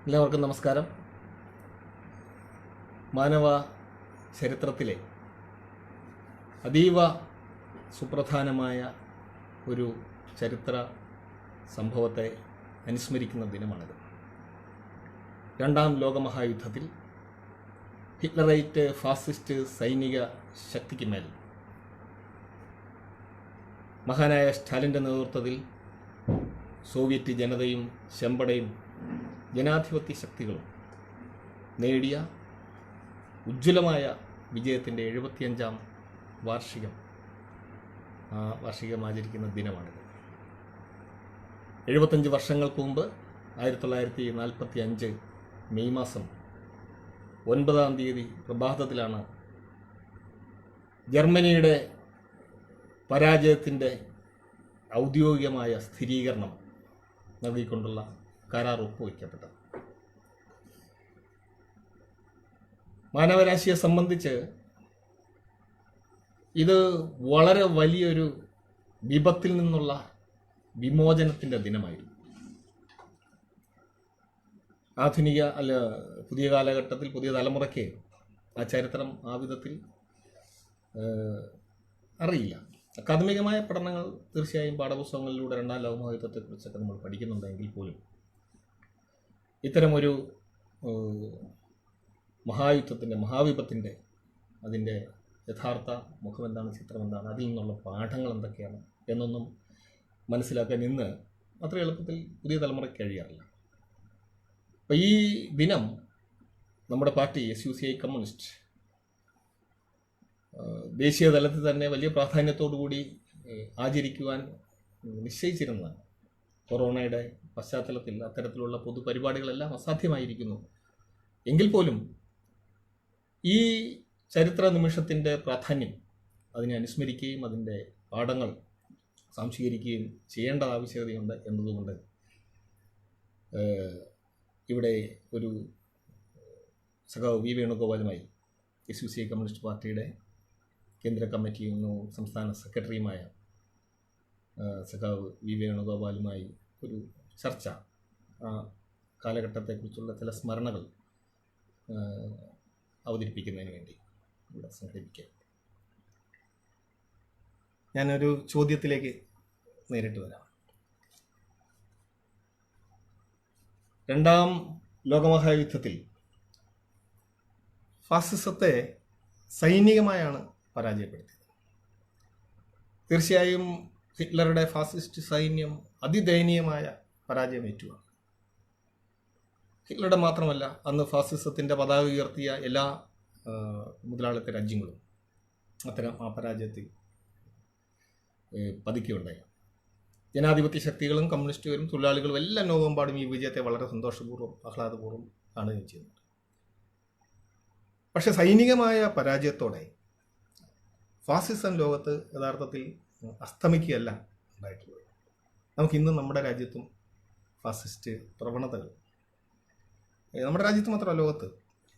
എല്ലാവർക്കും നമസ്കാരം. മാനവ ചരിത്രത്തിലെ അതീവ സുപ്രധാനമായ ഒരു ചരിത്ര സംഭവത്തെ അനുസ്മരിക്കുന്ന ദിനമാണിത്. രണ്ടാം ലോകമഹായുദ്ധത്തിൽ ഹിറ്റ്ലറൈറ്റ് ഫാസിസ്റ്റ് സൈനിക ശക്തിക്ക് മേൽ മഹാനായ സ്റ്റാലിൻ്റെ നേതൃത്വത്തിൽ സോവിയറ്റ് ജനതയും ചെമ്പടയും ജനാധിപത്യ ശക്തികളും നേടിയ ഉജ്ജ്വലമായ വിജയത്തിൻ്റെ 75-ാം വാർഷികം ആചരിക്കുന്ന ദിനമാണിത്. 75 വർഷങ്ങൾക്ക് മുമ്പ് 1945 മെയ് മാസം 9-ാം തീയതി പ്രഭാതത്തിലാണ് ജർമ്മനിയുടെ പരാജയത്തിൻ്റെ ഔദ്യോഗികമായ സ്ഥിരീകരണം നൽകിക്കൊണ്ടുള്ള കരാർ ഒപ്പുവയ്ക്കപ്പെട്ടത്. മാനവരാശിയെ സംബന്ധിച്ച് ഇത് വളരെ വലിയൊരു വിപത്തിൽ നിന്നുള്ള വിമോചനത്തിൻ്റെ ദിനമായിരുന്നു. പുതിയ കാലഘട്ടത്തിൽ പുതിയ തലമുറയ്ക്ക് ആ ചരിത്രം ആ വിധത്തിൽ അറിയില്ല. അക്കാദമികമായ പഠനങ്ങൾ തീർച്ചയായും പാഠപുസ്തകങ്ങളിലൂടെ രണ്ടാം ലോകമഹായുദ്ധത്തെക്കുറിച്ചൊക്കെ നമ്മൾ പഠിക്കുന്നുണ്ടെങ്കിൽ പോലും ഇത്തരമൊരു മഹാവിപത്തിൻ്റെ അതിൻ്റെ യഥാർത്ഥ മുഖം എന്താണ്, ചിത്രം എന്താണ്, അതിൽ നിന്നുള്ള പാഠങ്ങൾ എന്തൊക്കെയാണ് എന്നൊന്നും മനസ്സിലാക്കാൻ ഇന്ന് അത്ര എളുപ്പത്തിൽ പുതിയ തലമുറയ്ക്ക് കഴിയാറില്ല. അപ്പോൾ ഈ ദിനം നമ്മുടെ പാർട്ടി SUCI കമ്മ്യൂണിസ്റ്റ് ദേശീയ തലത്തിൽ തന്നെ വലിയ പ്രാധാന്യത്തോടുകൂടി ആചരിക്കുവാൻ നിശ്ചയിച്ചിരുന്നതാണ്. കൊറോണയുടെ പശ്ചാത്തലത്തിൽ അത്തരത്തിലുള്ള പൊതുപരിപാടികളെല്ലാം അസാധ്യമായിരിക്കുന്നു. എങ്കിൽ പോലും ഈ ചരിത്ര നിമിഷത്തിൻ്റെ പ്രാധാന്യം അതിനെ അനുസ്മരിക്കുകയും അതിൻ്റെ പാഠങ്ങൾ സംശീകരിക്കുകയും ചെയ്യേണ്ട ആവശ്യകതയുണ്ട് എന്നതുകൊണ്ട് ഇവിടെ ഒരു സഖാവ് വി വേണുഗോപാലുമായി SUCI കമ്മ്യൂണിസ്റ്റ് പാർട്ടിയുടെ കേന്ദ്ര കമ്മിറ്റിയും സംസ്ഥാന സെക്രട്ടറിയുമായ സഖാവ് വി വേണുഗോപാലുമായി ഒരു ചർച്ച, ആ കാലഘട്ടത്തെക്കുറിച്ചുള്ള ചില സ്മരണകൾ അവതരിപ്പിക്കുന്നതിന് വേണ്ടി ഇവിടെ സംഘടിപ്പിക്കുക. ഞാനൊരു ചോദ്യത്തിലേക്ക് നേരിട്ട് വരാം. രണ്ടാം ലോകമഹായുദ്ധത്തിൽ ഫാസിസത്തെ സൈനികമായാണ് പരാജയപ്പെടുത്തിയത്. തീർച്ചയായും ഹിറ്റ്ലറുടെ ഫാസിസ്റ്റ് സൈന്യം അതിദയനീയമായ പരാജയം ഏറ്റുവാങ്ങി. ഹിറ്റ്ലറുടെ മാത്രമല്ല, അന്ന് ഫാസിസത്തിൻ്റെ പതാക ഉയർത്തിയ എല്ലാ മുതലാളിത്ത രാജ്യങ്ങളും ആ പരാജയത്തിൽ പതിക്കുകയുണ്ടായി. ജനാധിപത്യ ശക്തികളും കമ്മ്യൂണിസ്റ്റുകാരും തൊഴിലാളികളും എല്ലാം ലോകമെമ്പാടും ഈ വിജയത്തെ വളരെ സന്തോഷപൂർവ്വം ആഹ്ലാദപൂർവ്വം കാണുകയും ചെയ്യുന്നുണ്ട്. പക്ഷെ സൈനികമായ പരാജയത്തോടെ ഫാസിസം ലോകത്ത് യഥാർത്ഥത്തിൽ അസ്തമിക്കുകയല്ല ഉണ്ടായിട്ടുള്ളത്. നമുക്കിന്നും നമ്മുടെ രാജ്യത്തും ഫാസിസ്റ്റ് പ്രവണതകൾ, നമ്മുടെ രാജ്യത്ത് മാത്രമല്ല, ലോകത്ത്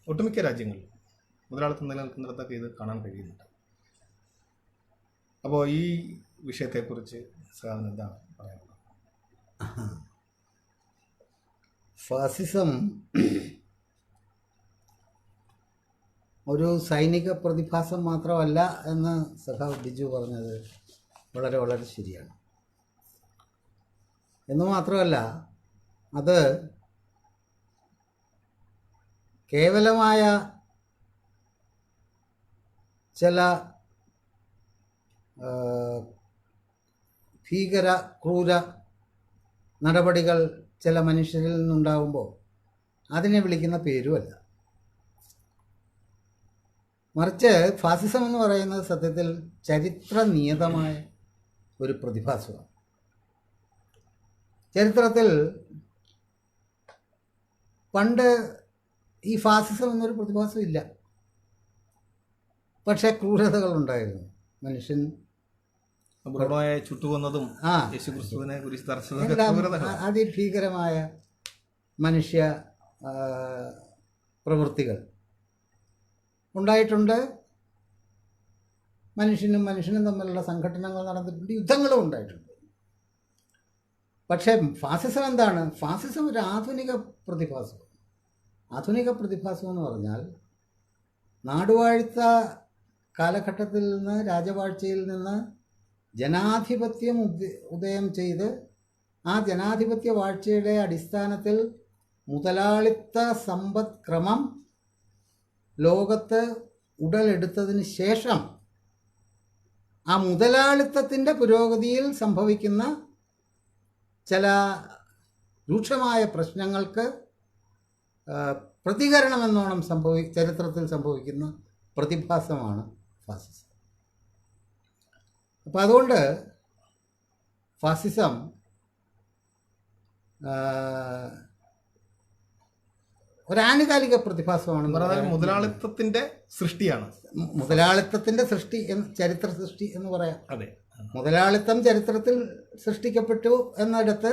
ഒട്ടുമിക്ക രാജ്യങ്ങളിൽ മുതലാളിത്തം നിലനിൽക്കുന്നിടത്തൊക്കെ ഇത് കാണാൻ കഴിയുന്നുണ്ട്. അപ്പോൾ ഈ വിഷയത്തെക്കുറിച്ച് സാറിന് എന്താണ് പറയാനുള്ളത്? ഫാസിസം ഒരു സൈനിക പ്രതിഭാസം മാത്രമല്ല എന്ന് സഖാവ് ബിജു പറഞ്ഞത് വളരെ വളരെ ശരിയാണ്. എന്ന് മാത്രമല്ല, അത് കേവലമായ ചില ഭീകര ക്രൂര നടപടികൾ ചില മനുഷ്യരിൽ നിന്നുണ്ടാകുമ്പോൾ അതിനെ വിളിക്കുന്ന പേരുമല്ല. മറിച്ച് ഫാസിസം എന്ന് പറയുന്നത് സത്യത്തിൽ ചരിത്രനിയതമായ ഒരു പ്രതിഭാസമാണ്. ചരിത്രത്തിൽ പണ്ട് ഈ ഫാസിസം എന്നൊരു പ്രതിഭാസം ഇല്ല. പക്ഷേ ക്രൂരതകളുണ്ടായിരുന്നു. മനുഷ്യൻ ചുട്ടുകൊന്നതും യേശുക്രിസ്തുവിനെ കുറിച്ച് അതിഭീകരമായ മനുഷ്യ പ്രവൃത്തികൾ ഉണ്ടായിട്ടുണ്ട്. മനുഷ്യനും തമ്മിലുള്ള സംഘടനകൾ നടന്നിട്ടുണ്ട്, യുദ്ധങ്ങളും ഉണ്ടായിട്ടുണ്ട്. പക്ഷേ ഫാസിസം എന്താണ്? ഫാസിസം ഒരു ആധുനിക പ്രതിഭാസമാണ്. ആധുനിക പ്രതിഭാസം എന്ന് പറഞ്ഞാൽ നാടുവാഴ്ത്ത കാലഘട്ടത്തിൽ നിന്ന്, രാജവാഴ്ചയിൽ നിന്ന് ജനാധിപത്യം ഉദയം ചെയ്ത് ആ ജനാധിപത്യ വാഴ്ചയുടെ അടിസ്ഥാനത്തിൽ മുതലാളിത്ത സമ്പദ്ക്രമം ലോകത്ത് ഉടലെടുത്തതിന് ശേഷം ആ മുതലാളിത്തത്തിൻ്റെ പുരോഗതിയിൽ സംഭവിക്കുന്ന ചില രൂക്ഷമായ പ്രശ്നങ്ങൾക്ക് പ്രതികരണമെന്നോണം ചരിത്രത്തിൽ സംഭവിക്കുന്ന പ്രതിഭാസമാണ് ഫാസിസം. അപ്പോൾ അതുകൊണ്ട് ഫാസിസം ഒരാനുകാലിക പ്രതിഭാസമാണ്. മുതലാളിത്തത്തിന്റെ സൃഷ്ടിയാണ്. മുതലാളിത്തത്തിന്റെ സൃഷ്ടി ചരിത്ര സൃഷ്ടി എന്ന് പറയാം. അതെ, മുതലാളിത്തം ചരിത്രത്തിൽ സൃഷ്ടിക്കപ്പെട്ടു എന്നിടത്ത്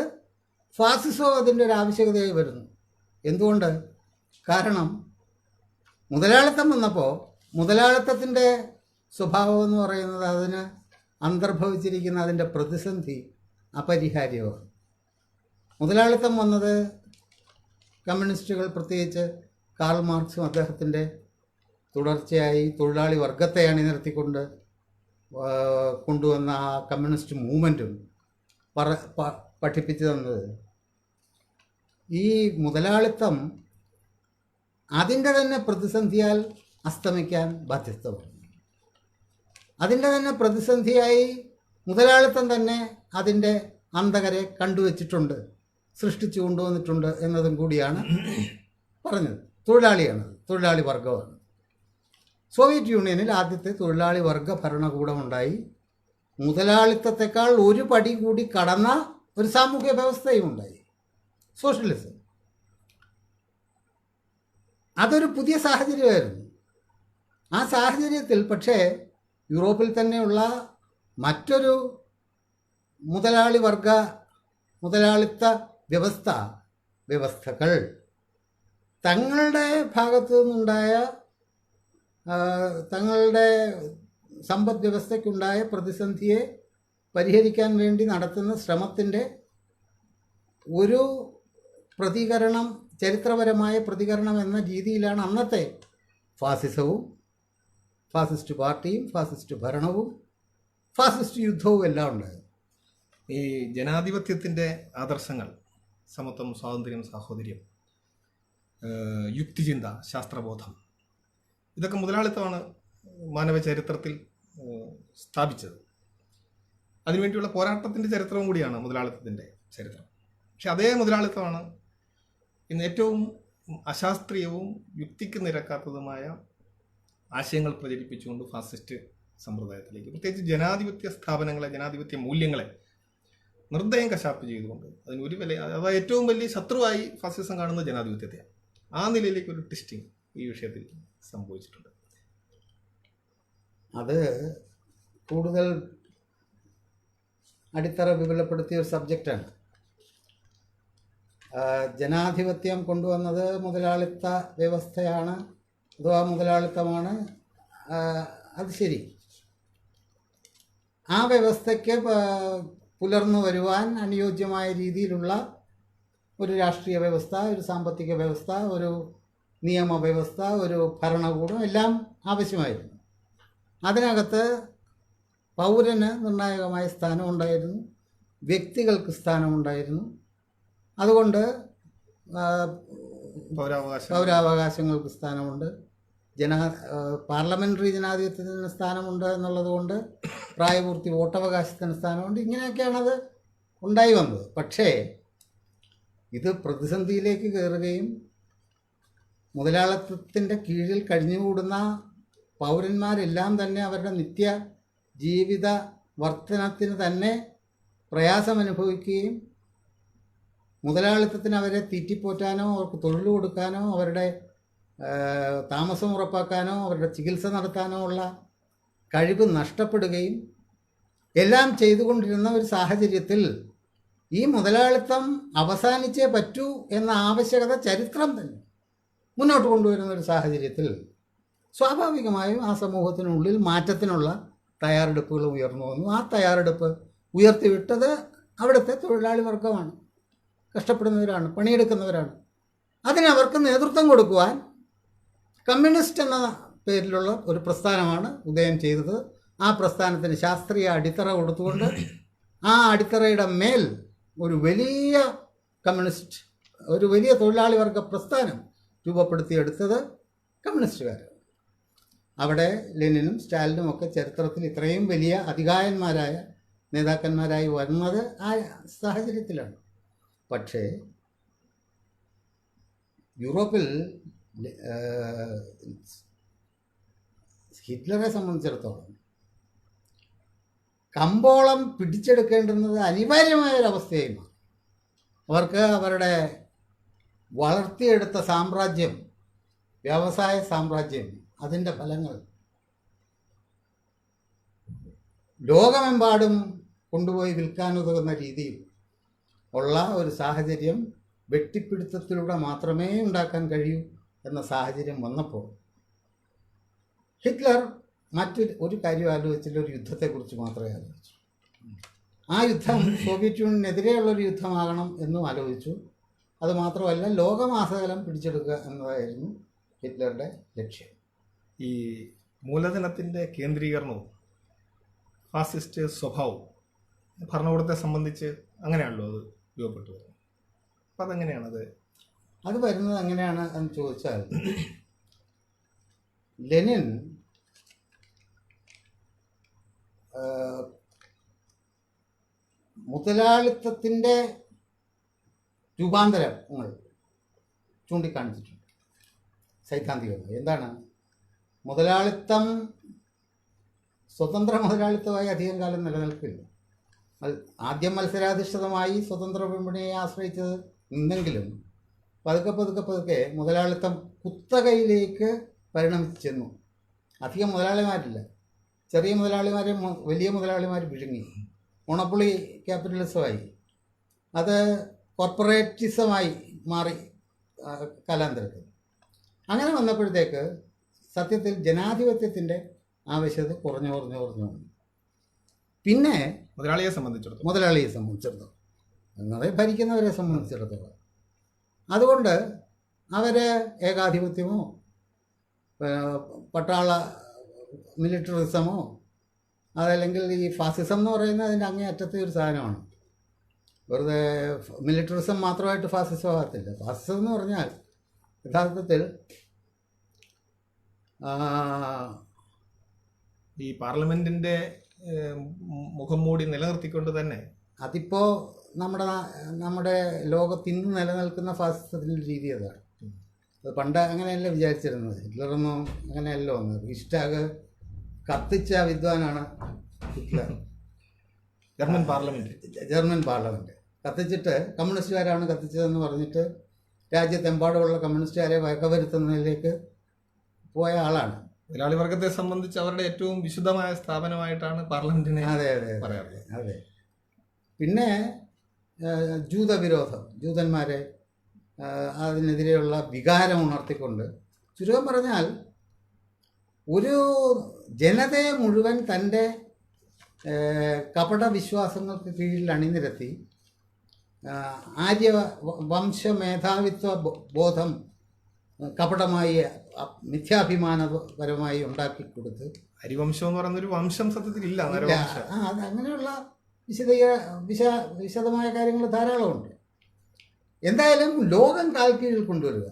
ഫാസിസവും അതിൻ്റെ ഒരു ആവശ്യകതയായി വരുന്നു. എന്തുകൊണ്ട്? കാരണം മുതലാളിത്തം വന്നപ്പോൾ മുതലാളിത്തത്തിൻ്റെ സ്വഭാവം എന്ന് പറയുന്നത് അതിന് അന്തർഭവിച്ചിരിക്കുന്ന അതിൻ്റെ പ്രതിസന്ധി അപരിഹാര്യമാണ്. മുതലാളിത്തം വന്നത് കമ്മ്യൂണിസ്റ്റുകൾ, പ്രത്യേകിച്ച് കാൾ മാർക്സും അദ്ദേഹത്തിൻ്റെ തുടർച്ചയായി തൊഴിലാളി വർഗത്തെ അണിനിർത്തിക്കൊണ്ട് കൊണ്ടുവന്ന ആ കമ്മ്യൂണിസ്റ്റ് മൂവ്മെൻറ്റും പഠിപ്പിച്ചു തന്നത് ഈ മുതലാളിത്തം അതിൻ്റെ തന്നെ പ്രതിസന്ധിയാൽ അസ്തമിക്കാൻ ബാധ്യസ്ഥമാണ്. അതിൻ്റെ തന്നെ പ്രതിസന്ധിയായി മുതലാളിത്തം തന്നെ അതിൻ്റെ അന്തകരെ കണ്ടുവച്ചിട്ടുണ്ട്, സൃഷ്ടിച്ചു കൊണ്ടുവന്നിട്ടുണ്ട് എന്നതും കൂടിയാണ് പറഞ്ഞത്. തൊഴിലാളി വർഗമാണ്. സോവിയറ്റ് യൂണിയനിൽ ആദ്യത്തെ തൊഴിലാളി വർഗ ഭരണകൂടമുണ്ടായി. മുതലാളിത്തത്തെക്കാൾ ഒരു പടി കൂടി കടന്ന ഒരു സാമൂഹ്യ വ്യവസ്ഥയും ഉണ്ടായി, സോഷ്യലിസം. അതൊരു പുതിയ സാഹചര്യമായിരുന്നു. ആ സാഹചര്യത്തിൽ പക്ഷേ യൂറോപ്പിൽ തന്നെയുള്ള മറ്റൊരു മുതലാളിത്ത വ്യവസ്ഥകൾ തങ്ങളുടെ ഭാഗത്തു നിന്നുണ്ടായ തങ്ങളുടെ സമ്പദ് വ്യവസ്ഥയ്ക്കുണ്ടായ പ്രതിസന്ധിയെ പരിഹരിക്കാൻ വേണ്ടി നടത്തുന്ന ശ്രമത്തിൻ്റെ ഒരു പ്രതികരണം, ചരിത്രപരമായ പ്രതികരണം എന്ന രീതിയിലാണ് അന്നത്തെ ഫാസിസവും, ഫാസിസ്റ്റ് പാർട്ടിയും, ഫാസിസ്റ്റ് ഭരണവും, ഫാസിസ്റ്റ് യുദ്ധവും എല്ലാം ഉണ്ടായത്. ഈ ജനാധിപത്യത്തിൻ്റെ ആദർശങ്ങൾ, സമത്വം, സ്വാതന്ത്ര്യം, സാഹോദര്യം, യുക്തിചിന്ത, ശാസ്ത്രബോധം, ഇതൊക്കെ മുതലാളിത്തമാണ് മാനവ ചരിത്രത്തിൽ സ്ഥാപിച്ചത്. അതിനുവേണ്ടിയുള്ള പോരാട്ടത്തിൻ്റെ ചരിത്രവും കൂടിയാണ് മുതലാളിത്തത്തിൻ്റെ ചരിത്രം. പക്ഷെ അതേ മുതലാളിത്തമാണ് ഇന്ന് ഏറ്റവും അശാസ്ത്രീയവും യുക്തിക്ക് നിരക്കാത്തതുമായ ആശയങ്ങൾ പ്രചരിപ്പിച്ചുകൊണ്ട് ഫാസിസ്റ്റ് സമ്പ്രദായത്തിലേക്ക്, പ്രത്യേകിച്ച് ജനാധിപത്യ സ്ഥാപനങ്ങളെ, ജനാധിപത്യ മൂല്യങ്ങളെ നിർദ്ദയം കശാപ്പ് ചെയ്തുകൊണ്ട് അതിന് ഒരു വില, അഥവാ ഏറ്റവും വലിയ ശത്രുവായി ഫാസിസം കാണുന്ന ജനാധിപത്യത്തെയാണ്. ആ നിലയിലേക്ക് ഒരു ട്വിസ്റ്റിംഗ് ഈ വിഷയത്തിൽ സംഭവിച്ചിട്ടുണ്ട്. അത് കൂടുതൽ അടിത്തറ വിപുലപ്പെടുത്തിയ ഒരു സബ്ജക്റ്റാണ്. ജനാധിപത്യം കൊണ്ടുവന്നത് മുതലാളിത്ത വ്യവസ്ഥയാണ്, അഥവാ മുതലാളിത്തമാണ്. അത് ശരി. ആ വ്യവസ്ഥയ്ക്ക് പുലർന്നു വരുവാൻ അനുയോജ്യമായ രീതിയിലുള്ള ഒരു രാഷ്ട്രീയ വ്യവസ്ഥ, ഒരു സാമ്പത്തിക വ്യവസ്ഥ, ഒരു നിയമവ്യവസ്ഥ, ഒരു ഭരണകൂടം എല്ലാം ആവശ്യമായിരുന്നു. അതിനകത്ത് പൗരന് നിർണായകമായ സ്ഥാനമുണ്ടായിരുന്നു, വ്യക്തികൾക്ക് സ്ഥാനമുണ്ടായിരുന്നു. അതുകൊണ്ട് പൗരാവകാശങ്ങൾക്ക് സ്ഥാനമുണ്ട്, പാർലമെൻ്ററി ജനാധിപത്യത്തിന് സ്ഥാനമുണ്ട് എന്നുള്ളത് കൊണ്ട് പ്രായപൂർത്തി വോട്ടവകാശത്തിന് സ്ഥാനമുണ്ട്. ഇങ്ങനെയൊക്കെയാണത് ഉണ്ടായി വന്നത്. പക്ഷേ ഇത് പ്രതിസന്ധിയിലേക്ക് കയറുകയും മുതലാളിത്തത്തിൻ്റെ കീഴിൽ കഴിഞ്ഞുകൂടുന്ന പൗരന്മാരെല്ലാം തന്നെ അവരുടെ നിത്യ ജീവിത വർധനത്തിന് തന്നെ പ്രയാസമനുഭവിക്കുകയും മുതലാളിത്തത്തിന് അവരെ തീറ്റിപ്പോറ്റാനോ അവർക്ക് തൊഴിൽ കൊടുക്കാനോ അവരുടെ താമസം ഉറപ്പാക്കാനോ അവരുടെ ചികിത്സ നടത്താനോ ഉള്ള കഴിവ് നഷ്ടപ്പെടുകയും എല്ലാം ചെയ്തുകൊണ്ടിരുന്ന ഒരു സാഹചര്യത്തിൽ ഈ മുതലാളിത്തം അവസാനിച്ചേ പറ്റൂ എന്ന ആവശ്യകത ചരിത്രം തന്നെ മുന്നോട്ട് കൊണ്ടുവരുന്ന ഒരു സാഹചര്യത്തിൽ സ്വാഭാവികമായും ആ സമൂഹത്തിനുള്ളിൽ മാറ്റത്തിനുള്ള തയ്യാറെടുപ്പുകൾ ഉയർന്നു വന്നു. ആ തയ്യാറെടുപ്പ് ഉയർത്തിവിട്ടത് അവിടുത്തെ തൊഴിലാളി വർഗമാണ്, കഷ്ടപ്പെടുന്നവരാണ്, പണിയെടുക്കുന്നവരാണ്. അതിനവർക്ക് നേതൃത്വം കൊടുക്കുവാൻ കമ്മ്യൂണിസ്റ്റ് എന്ന പേരിലുള്ള ഒരു പ്രസ്ഥാനമാണ് ഉദയം ചെയ്തത്. ആ പ്രസ്ഥാനത്തിന് ശാസ്ത്രീയ അടിത്തറ കൊടുത്തുകൊണ്ട് ആ അടിത്തറയുടെ മേൽ ഒരു വലിയ കമ്മ്യൂണിസ്റ്റ്, ഒരു വലിയ തൊഴിലാളി വർഗ പ്രസ്ഥാനം രൂപപ്പെടുത്തിയെടുത്തത് കമ്മ്യൂണിസ്റ്റുകാരാണ്. അവിടെ ലെനിനും സ്റ്റാലിനും ഒക്കെ ചരിത്രത്തിൽ ഇത്രയും വലിയ അധികായന്മാരായ നേതാക്കന്മാരായി വരുന്നത് ആ സാഹചര്യത്തിലാണ്. പക്ഷേ യൂറോപ്പിൽ ഹിറ്റ്ലറെ സംബന്ധിച്ചിടത്തോളം കമ്പോളം പിടിച്ചെടുക്കേണ്ടുന്നത് അനിവാര്യമായ ഒരവസ്ഥയായി മാറി. അവർക്ക് അവരുടെ വളർത്തിയെടുത്ത സാമ്രാജ്യം, വ്യവസായ സാമ്രാജ്യം, അതിൻ്റെ ഫലങ്ങൾ ലോകമെമ്പാടും കൊണ്ടുപോയി വിൽക്കാനുതകുന്ന രീതിയിൽ ഉള്ള ഒരു സാഹചര്യം വെട്ടിപ്പിടുത്തത്തിലൂടെ മാത്രമേ ഉണ്ടാക്കാൻ കഴിയൂ എന്ന സാഹചര്യം വന്നപ്പോൾ ഹിറ്റ്ലർ ഒരു കാര്യം ആലോചിച്ചില്ല, ഒരു യുദ്ധത്തെക്കുറിച്ച് മാത്രമേ ആലോചിച്ചു. ആ യുദ്ധം സോവിയറ്റ് യൂണിയനെതിരെയുള്ളൊരു യുദ്ധമാകണം എന്നും ആലോചിച്ചു. അതുമാത്രമല്ല, ലോകമാസകലം പിടിച്ചെടുക്കുക എന്നതായിരുന്നു ഹിറ്റ്ലറുടെ ലക്ഷ്യം. ഈ മൂലധനത്തിൻ്റെ കേന്ദ്രീകരണവും ഫാസിസ്റ്റ് സ്വഭാവവും ഭരണകൂടത്തെ സംബന്ധിച്ച് അങ്ങനെയാണല്ലോ അത് രൂപപ്പെട്ടു വരുന്നത്. അപ്പം അതെങ്ങനെയാണത്? അത് വരുന്നത് എങ്ങനെയാണ് എന്ന് ചോദിച്ചാൽ, ലെനിൻ മുതലാളിത്തത്തിൻ്റെ രൂപാന്തരങ്ങൾ ചൂണ്ടിക്കാണിച്ചിട്ടുണ്ട് സൈദ്ധാന്തികമായി. എന്താണ് മുതലാളിത്തം? സ്വതന്ത്ര മുതലാളിത്തമായി അധികം കാലം നിലനിൽക്കില്ല. ആദ്യം മത്സരാധിഷ്ഠിതമായി സ്വതന്ത്ര വിപണിയെ ആശ്രയിച്ചത് നിന്നെങ്കിലും പതുക്കെ മുതലാളിത്തം കുത്തകയിലേക്ക് പരിണമിച്ചു ചെന്നു. അധികം മുതലാളിമാരില്ല, ചെറിയ മുതലാളിമാരെ വലിയ മുതലാളിമാർ വിഴുങ്ങി. മോണോപ്പൊളി ക്യാപിറ്റലിസമായി, അത് കോർപ്പറേറ്റിസമായി മാറി കാലാന്തരത്തിൽ. അങ്ങനെ വന്നപ്പോഴത്തേക്ക് സത്യത്തിൽ ജനാധിപത്യത്തിൻ്റെ ആവശ്യകത കുറഞ്ഞു വന്നു. പിന്നെ മുതലാളിയെ സംബന്ധിച്ചിടത്തോളം അങ്ങനെ ഭരിക്കുന്നവരെ സംബന്ധിച്ചിടത്തോളം അതുകൊണ്ട് അവർ ഏകാധിപത്യമോ പട്ടാള മിലിറ്ററിസമോ അതല്ലെങ്കിൽ ഈ ഫാസിസം എന്ന് പറയുന്നത് അതിൻ്റെ അങ്ങേയറ്റത്തെ ഒരു സാധനമാണ്. വെറുതെ മിലിറ്ററിസം മാത്രമായിട്ട് ഫാസിസം ആകത്തില്ല. ഫാസിസം എന്ന് പറഞ്ഞാൽ യഥാർത്ഥത്തിൽ ഈ പാർലമെൻറ്റിൻ്റെ മുഖം മൂടി നിലനിർത്തിക്കൊണ്ട് തന്നെ അതിപ്പോൾ നമ്മുടെ ലോകത്ത് ഇന്ന് നിലനിൽക്കുന്ന ഫാസിസത്തിൻ്റെ രീതി അതാണ്. അത് പണ്ട് അങ്ങനെയല്ല വിചാരിച്ചിരുന്നത്. ഹിറ്റ്ലറൊന്നും അങ്ങനെയല്ല വന്നത്. ഇഷ്ടാഗ് കത്തിച്ച വിദ്വാനാണ് ഹിറ്റ്ലർ. ജർമ്മൻ പാർലമെൻറ്റ് കത്തിച്ചിട്ട് കമ്മ്യൂണിസ്റ്റുകാരാണ് കത്തിച്ചതെന്ന് പറഞ്ഞിട്ട് രാജ്യത്തെമ്പാടുമുള്ള കമ്മ്യൂണിസ്റ്റുകാരെ വകവരുത്തുന്നതിലേക്ക് പോയ ആളാണ്. മുതലാളി വർഗത്തെ സംബന്ധിച്ച് അവരുടെ ഏറ്റവും വിശുദ്ധമായ സ്ഥാപനമായിട്ടാണ് പാർലമെന്റിനെ പറയാറുള്ളത്. അതെ. പിന്നെ ജൂതവിരോധം, ജൂതന്മാരെ അതിനെതിരെയുള്ള വികാരം ഉണർത്തിക്കൊണ്ട്, ചുരുക്കം പറഞ്ഞാൽ ഒരു ജനതയെ മുഴുവൻ തൻ്റെ കപട വിശ്വാസങ്ങൾക്ക് കീഴിൽ അണിനിരത്തി ആര്യ വംശമേധാവിത്വ ബോധം കപടമായി മിഥ്യാഭിമാനപരമായി ഉണ്ടാക്കിക്കൊടുത്ത്, ഹരിവംശം എന്ന് പറയുന്നൊരു വംശം സത്യത്തിലില്ല. അങ്ങനെയുള്ള വിശദമായ കാര്യങ്ങൾ ധാരാളമുണ്ട്. എന്തായാലും ലോകം കാൽക്കീഴിൽ കൊണ്ടുവരിക,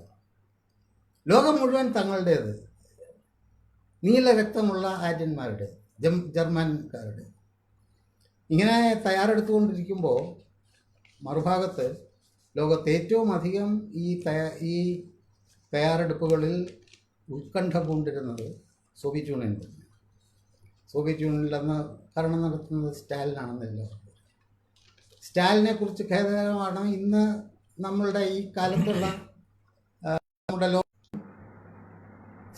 ലോകം മുഴുവൻ തങ്ങളുടേത്, നീല രക്തമുള്ള ആര്യന്മാരുടെ, ജർമ്മൻകാരുടെ, ഇങ്ങനെ തയ്യാറെടുത്തുകൊണ്ടിരിക്കുമ്പോൾ മറുഭാഗത്ത് ലോകത്ത് ഏറ്റവും അധികം ഈ തയ്യാറെടുപ്പുകളിൽ ഉത്കണ്ഠ പൂണ്ടിരുന്നത് സോവിയറ്റ് യൂണിയൻ തന്നെ. സോവിയറ്റ് യൂണിയനിലന്ന് ഭരണം നടത്തുന്നത് സ്റ്റാലിനാണെന്നല്ല. സ്റ്റാലിനെ കുറിച്ച് ഖേദകരമാണ് ഇന്ന് നമ്മളുടെ ഈ കാലത്തുള്ള നമ്മുടെ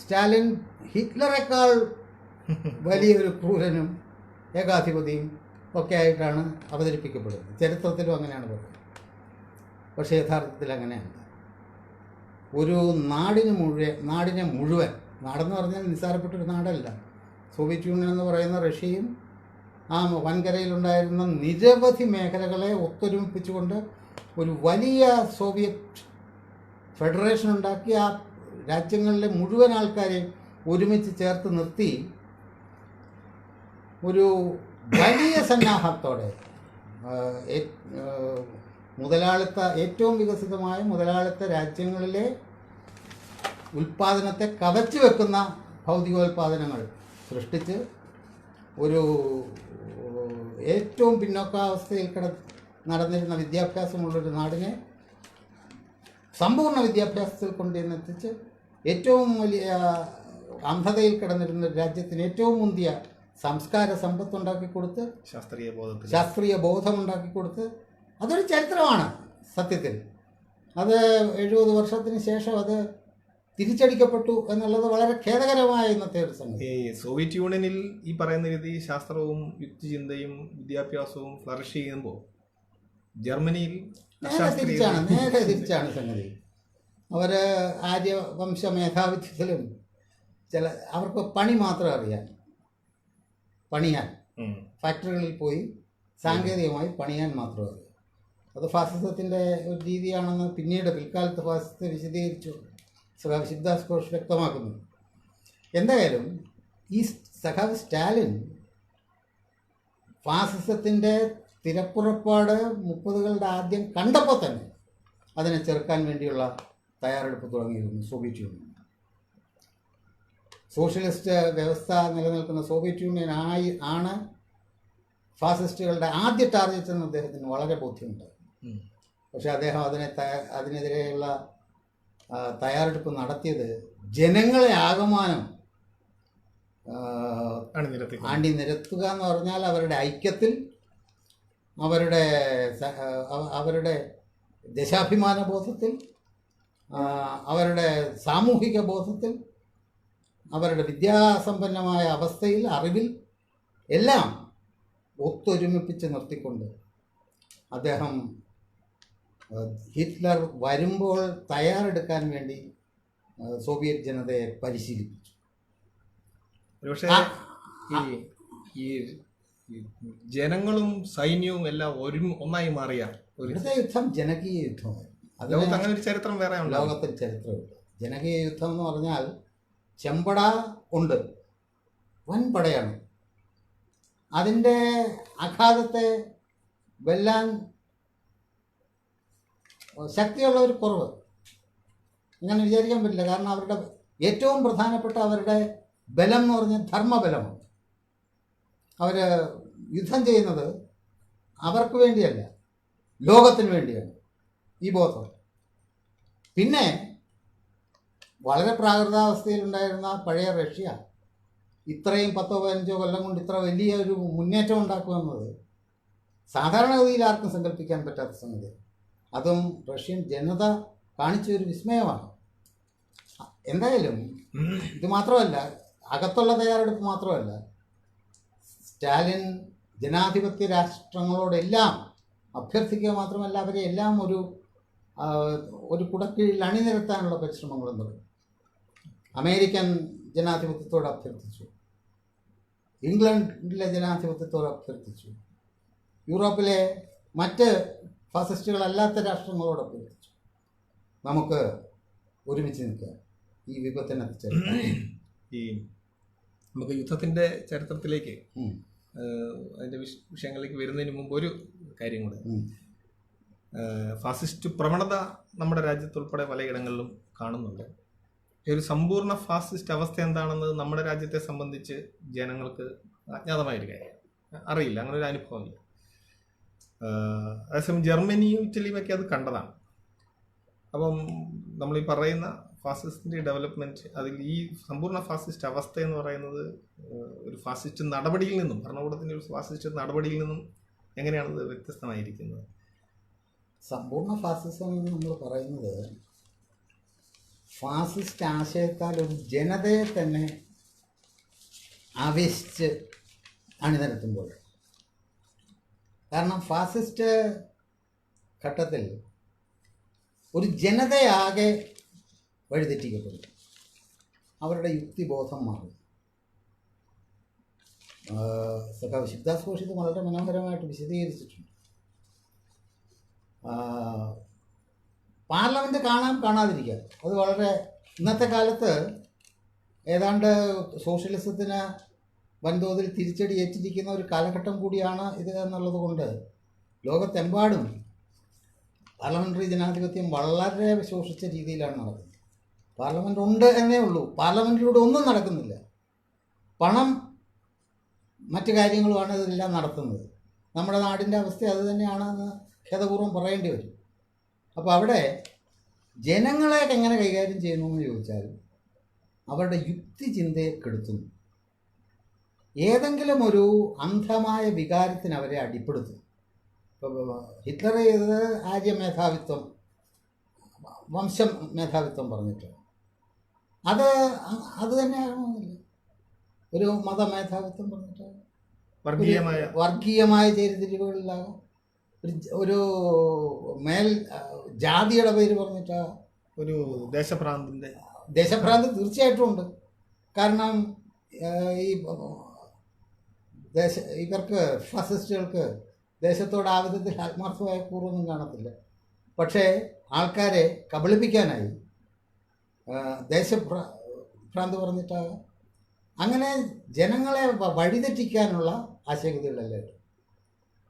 സ്റ്റാലിൻ ഹിറ്റ്ലറേക്കാൾ വലിയൊരു ക്രൂരനും ഏകാധിപതിയും ഒക്കെ ആയിട്ടാണ് അവതരിപ്പിക്കപ്പെടുന്നത്. ചരിത്രത്തിലും അങ്ങനെയാണ് പറയുന്നത്. പക്ഷേ യഥാർത്ഥത്തിൽ അങ്ങനെയല്ല. ഒരു നാടിനെ മുഴുവൻ, നാടെന്ന് പറഞ്ഞാൽ നിസ്സാരപ്പെട്ടൊരു നാടല്ല. സോവിയറ്റ് യൂണിയൻ എന്ന് പറയുന്ന റഷ്യയും ആ വൻകരയിലുണ്ടായിരുന്ന നിരവധി മേഖലകളെ ഒത്തൊരുമിപ്പിച്ചുകൊണ്ട് ഒരു വലിയ സോവിയറ്റ് ഫെഡറേഷൻ ഉണ്ടാക്കി ആ രാജ്യങ്ങളിലെ മുഴുവൻ ആൾക്കാരെയും ഒരുമിച്ച് ചേർത്ത് നിർത്തി ഒരു വലിയ സന്നാഹത്തോടെ ഏറ്റവും വികസിതമായ മുതലാളിത്ത രാജ്യങ്ങളിലെ ഉൽപ്പാദനത്തെ കവച്ചു വെക്കുന്ന ഭൗതികോൽപാദനങ്ങൾ സൃഷ്ടിച്ച് ഒരു ഏറ്റവും പിന്നോക്കാവസ്ഥയിൽ നടന്നിരുന്ന വിദ്യാഭ്യാസമുള്ളൊരു നാടിനെ സമ്പൂർണ്ണ വിദ്യാഭ്യാസത്തിൽ കൊണ്ടുവന്നെത്തിച്ച് ഏറ്റവും വലിയ അന്ധതയിൽ കിടന്നിരുന്ന രാജ്യത്തിന് ഏറ്റവും മുന്തിയ സംസ്കാര സമ്പത്തുണ്ടാക്കി കൊടുത്ത് ശാസ്ത്രീയ ബോധമുണ്ടാക്കി കൊടുത്ത് അതൊരു ചരിത്രമാണ് സത്യത്തിൽ. അത് 70 വർഷത്തിന് ശേഷം അത് തിരിച്ചടിക്കപ്പെട്ടു എന്നുള്ളത് വളരെ ഖേദകരമായ ഇന്നത്തെ ഒരു സംഗതി. സോവിയറ്റ് യൂണിയനിൽ ഈ പറയുന്ന രീതി ശാസ്ത്രവും യുക്തിചിന്തയും വിദ്യാഭ്യാസവും ഫ്ലറിഷ് ചെയ്യുമ്പോൾ ജർമ്മനിയിൽ നേരെ തിരിച്ചാണ് സംഗതി. അവർ ആര്യവംശ മേധാവിത്വത്തിലും അവർക്ക് പണി മാത്രം അറിയാൻ, പണിയാൻ, ഫാക്ടറികളിൽ പോയി സാങ്കേതികമായി പണിയാൻ മാത്രം അറിയാം. അത് ഫാസിസത്തിൻ്റെ ഒരു രീതിയാണെന്ന് പിന്നീട് പിൽക്കാലത്ത് ഫാസിസത്തെ വിശദീകരിച്ചു സഖാവ് ശിവദാസ് ഘോഷ് വ്യക്തമാക്കുന്നു. എന്തായാലും ഈ സഖാവ് സ്റ്റാലിൻ ഫാസിസത്തിൻ്റെ തിരപ്പുറപ്പാട് 30കളുടെ ആദ്യം കണ്ടപ്പോൾ തന്നെ അതിനെ ചെറുക്കാൻ വേണ്ടിയുള്ള തയ്യാറെടുപ്പ് തുടങ്ങിയിരുന്നു സോവിയറ്റ് യൂണിയൻ. സോഷ്യലിസ്റ്റ് വ്യവസ്ഥ നിലനിൽക്കുന്ന സോവിയറ്റ് യൂണിയൻ ആണ് ഫാസിസ്റ്റുകളുടെ ആദ്യ ടാർഗറ്റ് എന്ന് അദ്ദേഹത്തിന് വളരെ ബോധ്യമുണ്ടായിരുന്നു. പക്ഷെ അദ്ദേഹം അതിനെതിരെയുള്ള തയ്യാറെടുപ്പ് നടത്തിയത് ജനങ്ങളെ ആകമാനം അണിനിരത്തുക എന്ന് പറഞ്ഞാൽ അവരുടെ ഐക്യത്തിൽ, അവരുടെ ദേശാഭിമാന ബോധത്തിൽ, അവരുടെ സാമൂഹിക ബോധത്തിൽ, അവരുടെ വിദ്യാസമ്പന്നമായ അവസ്ഥയിൽ, അറിവിൽ എല്ലാം ഒത്തൊരുമിപ്പിച്ച് നിർത്തിക്കൊണ്ട് അദ്ദേഹം ഹിറ്റ്ലർ വരുമ്പോൾ തയ്യാറെടുക്കാൻ വേണ്ടി സോവിയറ്റ് ജനതയെ പരിശീലിപ്പിച്ചു. പക്ഷേ ഈ ജനങ്ങളും സൈന്യവും എല്ലാം ഒന്നായി മാറിയ ഇവിടുത്തെ യുദ്ധം ജനകീയ യുദ്ധമാണ്. അങ്ങനെ ഒരു ചരിത്രം വേറെ ലോകത്തിൽ ചരിത്രമുണ്ട്. ജനകീയ യുദ്ധം എന്ന് പറഞ്ഞാൽ ചെമ്പട ഉണ്ട്, വൻപടയാണ്. അതിൻ്റെ ആഘാതത്തെ വെല്ലാൻ ശക്തിയുള്ള ഒരു കുറവ് അങ്ങനെ വിചാരിക്കാൻ പറ്റില്ല. കാരണം അവരുടെ ഏറ്റവും പ്രധാനപ്പെട്ട അവരുടെ ബലം എന്ന് പറഞ്ഞാൽ ധർമ്മബലമാണ്. അവർ യുദ്ധം ചെയ്യുന്നത് അവർക്ക് വേണ്ടിയല്ല, ലോകത്തിന് വേണ്ടിയാണ്. ഈ ബോധം പിന്നെ വളരെ പ്രാകൃതാവസ്ഥയിലുണ്ടായിരുന്ന പഴയ റഷ്യ ഇത്രയും 10-15 കൊല്ലം കൊണ്ട് ഇത്ര വലിയ ഒരു മുന്നേറ്റം ഉണ്ടാക്കുമെന്നത് സാധാരണഗതിയിൽ ആർക്കും സങ്കല്പിക്കാൻ പറ്റാത്ത സംഗതി. അതും റഷ്യൻ ജനത കാണിച്ച ഒരു വിസ്മയമാണ്. എന്തായാലും ഇത് മാത്രമല്ല, അകത്തുള്ള തയ്യാറെടുപ്പ് മാത്രമല്ല, സ്റ്റാലിൻ ജനാധിപത്യ രാഷ്ട്രങ്ങളോടെല്ലാം അഭ്യർത്ഥിക്കുക മാത്രമല്ല, അവരെ എല്ലാം ഒരു കുടക്കീഴിൽ അണിനിരത്താനുള്ള പരിശ്രമങ്ങളും തുടങ്ങി. അമേരിക്കൻ ജനാധിപത്യത്തോട് അഭ്യർത്ഥിച്ചു, ഇംഗ്ലണ്ടിലെ ജനാധിപത്യത്തോട് അഭ്യർത്ഥിച്ചു, യൂറോപ്പിലെ മറ്റ് ഫാസിസ്റ്റുകളല്ലാത്ത രാഷ്ട്രങ്ങളോട് അഭ്യർത്ഥിച്ചു. നമുക്ക് ഒരുമിച്ച് നിൽക്കുക, ഈ വിപത്തിനെ ചെറുക്കാൻ. നമുക്ക് യുദ്ധത്തിൻ്റെ ചരിത്രത്തിലേക്ക് അതിൻ്റെ വിഷയങ്ങളിലേക്ക് വരുന്നതിന് മുമ്പ് ഒരു കാര്യം കൂടെ. ഫാസിസ്റ്റ് പ്രവണത നമ്മുടെ രാജ്യത്തുൾപ്പെടെ പലയിടങ്ങളിലും കാണുന്നുണ്ട്. ഒരു സമ്പൂർണ്ണ ഫാസിസ്റ്റ് അവസ്ഥ എന്താണെന്ന് നമ്മുടെ രാജ്യത്തെ സംബന്ധിച്ച് ജനങ്ങൾക്ക് അജ്ഞാതമായൊരു കാര്യം, അറിയില്ല, അങ്ങനെ ഒരു അനുഭവമില്ല. അതേസമയം ജർമ്മനിയും ഇറ്റലിയും ഒക്കെ അത് കണ്ടതാണ്. അപ്പം നമ്മളീ പറയുന്ന ഫാസിസ്റ്റിൻ്റെ ഡെവലപ്മെൻറ്റ്, അതിൽ ഈ സമ്പൂർണ്ണ ഫാസിസ്റ്റ് അവസ്ഥ എന്ന് പറയുന്നത് ഒരു ഫാസിസ്റ്റ് നടപടിയിൽ നിന്നും, ഭരണകൂടത്തിൻ്റെ ഒരു ഫാസിസ്റ്റ് നടപടിയിൽ നിന്നും എങ്ങനെയാണത് വ്യത്യസ്തമായിരിക്കുന്നത്? സമ്പൂർണ്ണ ഫാസിസം എന്ന് നമ്മൾ പറയുന്നത് ഫാസിസ്റ്റ് ആശയത്താൽ ഒരു ജനതയെ തന്നെ ആവേശിച്ച് അണിനിരത്തുമ്പോൾ. കാരണം ഫാസിസ്റ്റ് ഘട്ടത്തിൽ ഒരു ജനതയാകെ വഴിതെറ്റിക്കപ്പെടും, അവരുടെ യുക്തിബോധം മാറും. സഖാവ് ശിവദാസ് ഘോഷ് ഇത് വളരെ മനോഹരമായിട്ട് വിശദീകരിച്ചിട്ടുണ്ട്. പാർലമെൻറ്റ് കാണാതിരിക്കുക. അത് വളരെ ഇന്നത്തെ കാലത്ത് ഏതാണ്ട് സോഷ്യലിസത്തിന് വൻതോതിൽ തിരിച്ചടി ഏറ്റിരിക്കുന്ന ഒരു കാലഘട്ടം കൂടിയാണ് ഇത് എന്നുള്ളത് കൊണ്ട് ലോകത്തെമ്പാടും പാർലമെൻ്ററി ജനാധിപത്യം വളരെ ശോഷിച്ച രീതിയിലാണ് നടക്കുന്നത്. പാർലമെൻ്റ് ഉണ്ട് എന്നേ ഉള്ളൂ, പാർലമെൻറ്റിലൂടെ ഒന്നും നടക്കുന്നില്ല. പണം മറ്റു കാര്യങ്ങളുമാണ് ഇതെല്ലാം നടത്തുന്നത്. നമ്മുടെ നാടിൻ്റെ അവസ്ഥ അത് തന്നെയാണെന്ന് ഖേദപൂർവ്വം പറയേണ്ടി വരും. അപ്പോൾ അവിടെ ജനങ്ങളെ എങ്ങനെ കൈകാര്യം ചെയ്യുന്നു എന്ന് ചോദിച്ചാൽ അവരുടെ യുക്തിചിന്തയെ കെടുത്തുന്നു. ഏതെങ്കിലും ഒരു അന്ധമായ വികാരത്തിന് അവരെ അടിപ്പെടുത്തും. ഇപ്പോൾ ഹിറ്റ്ലർ ചെയ്തത് ആര്യ മേധാവിത്വം, വംശം മേധാവിത്വം പറഞ്ഞിട്ട് അത് തന്നെയാകണമെന്നില്ല. ഒരു മതമേധാവിത്വം പറഞ്ഞിട്ട് വർഗീയമായ ചേരിതിരിവുകളിലാകാം. ഒരു മേൽ ജാതിയുടെ പേര് പറഞ്ഞിട്ട് ഒരു ദേശഭ്രാന്തി തീർച്ചയായിട്ടും ഉണ്ട്. കാരണം ഈ ഇവർക്ക് ഫാസിസ്റ്റുകൾക്ക് ദേശത്തോട് ആ വിധത്തിൽ ആത്മാർത്ഥമായ പൂർവ്വമൊന്നും കാണത്തില്ല. പക്ഷേ ആൾക്കാരെ കബളിപ്പിക്കാനായി ദേശഭ്രാന്ത് പറഞ്ഞിട്ടാകാം. അങ്ങനെ ജനങ്ങളെ വഴിതെറ്റിക്കാനുള്ള ആശയഗതികളെല്ലാം ഉണ്ട്.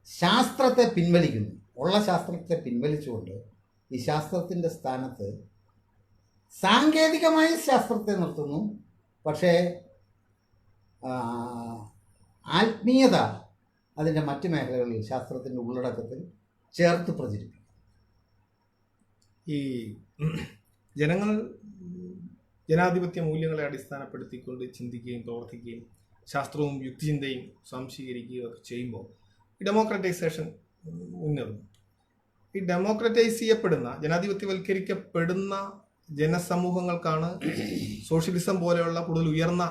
ശാസ്ത്രത്തെ പിൻവലിക്കുന്നു. ഉള്ള ശാസ്ത്രത്തെ പിൻവലിച്ചുകൊണ്ട് ഈ ശാസ്ത്രത്തിൻ്റെ സ്ഥാനത്ത് സാങ്കേതികമായ ശാസ്ത്രത്തെ നിർത്തുന്നു. പക്ഷേ ആത്മീയത അതിൻ്റെ മറ്റ് മേഖലകളിൽ ശാസ്ത്രത്തിൻ്റെ ഉള്ളടക്കത്തിൽ ചേർത്ത് പ്രചരിപ്പിക്കും. ഈ ജനങ്ങൾ ജനാധിപത്യ മൂല്യങ്ങളെ അടിസ്ഥാനപ്പെടുത്തിക്കൊണ്ട് ചിന്തിക്കുകയും പ്രവർത്തിക്കുകയും ശാസ്ത്രവും യുക്തിചിന്തയും സംശീകരിക്കുകയും ഒക്കെ ചെയ്യുമ്പോൾ ഈ ഡെമോക്രറ്റൈസേഷൻ മുന്നേറുന്നു. ഈ ഡെമോക്രറ്റൈസ് ചെയ്യപ്പെടുന്ന ജനാധിപത്യവൽക്കരിക്കപ്പെടുന്ന ജനസമൂഹങ്ങൾക്കാണ് സോഷ്യലിസം പോലെയുള്ള കൂടുതൽ ഉയർന്ന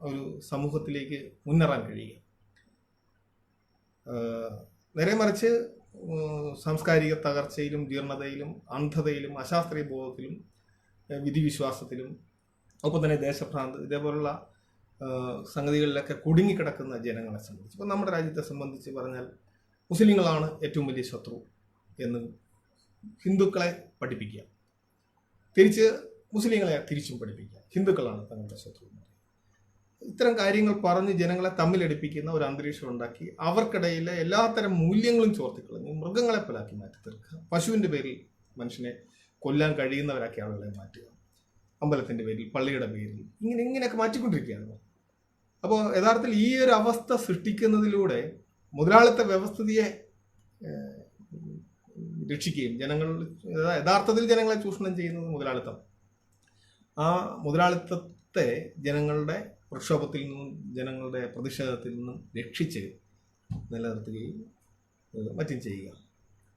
ഒരു സമൂഹത്തിലേക്ക് മുന്നേറാൻ കഴിയുക. നേരെ മറിച്ച് സാംസ്കാരിക തകർച്ചയിലും ജീർണതയിലും അന്ധതയിലും അശാസ്ത്രീയ ബോധത്തിലും വിധിവിശ്വാസത്തിലും ഒപ്പം തന്നെ ദേശഭ്രാന്ത് ഇതേപോലുള്ള സംഗതികളിലൊക്കെ കുടുങ്ങിക്കിടക്കുന്ന ജനങ്ങളെ സംബന്ധിച്ച്, ഇപ്പം നമ്മുടെ രാജ്യത്തെ സംബന്ധിച്ച് പറഞ്ഞാൽ മുസ്ലിങ്ങളാണ് ഏറ്റവും വലിയ ശത്രു എന്ന് ഹിന്ദുക്കളെ പഠിപ്പിക്കുക, തിരിച്ച് മുസ്ലിങ്ങളെ തിരിച്ചും പഠിപ്പിക്കുക, ഹിന്ദുക്കളാണ് തങ്ങളുടെ ശത്രു. ഇത്തരം കാര്യങ്ങൾ പറഞ്ഞ് ജനങ്ങളെ തമ്മിലടിപ്പിക്കുന്ന ഒരു അന്തരീക്ഷം ഉണ്ടാക്കി അവർക്കിടയിലെ എല്ലാത്തരം മൂല്യങ്ങളും ചോർത്തിക്കളഞ്ഞ് മൃഗങ്ങളെ പോലാക്കി മാറ്റി തീർക്കുക. പശുവിൻ്റെ പേരിൽ മനുഷ്യനെ കൊല്ലാൻ കഴിയുന്നവരാക്കി ആളുകളെ മാറ്റുക, അമ്പലത്തിൻ്റെ പേരിൽ, പള്ളിയുടെ പേരിൽ, ഇങ്ങനെയൊക്കെ മാറ്റിക്കൊണ്ടിരിക്കുകയാണ്. അപ്പോൾ യഥാർത്ഥത്തിൽ ഈ ഒരു അവസ്ഥ സൃഷ്ടിക്കുന്നതിലൂടെ മുതലാളിത്ത വ്യവസ്ഥിതിയെ രക്ഷിക്കുകയും യഥാർത്ഥത്തിൽ ജനങ്ങളെ ചൂഷണം ചെയ്യുന്നത് മുതലാളിത്തം, ആ മുതലാളിത്തത്തെ ജനങ്ങളുടെ പ്രക്ഷോഭത്തിൽ നിന്നും ജനങ്ങളുടെ പ്രതിഷേധത്തിൽ നിന്നും രക്ഷിച്ച് നിലനിർത്തുകയും മറ്റും ചെയ്യുക.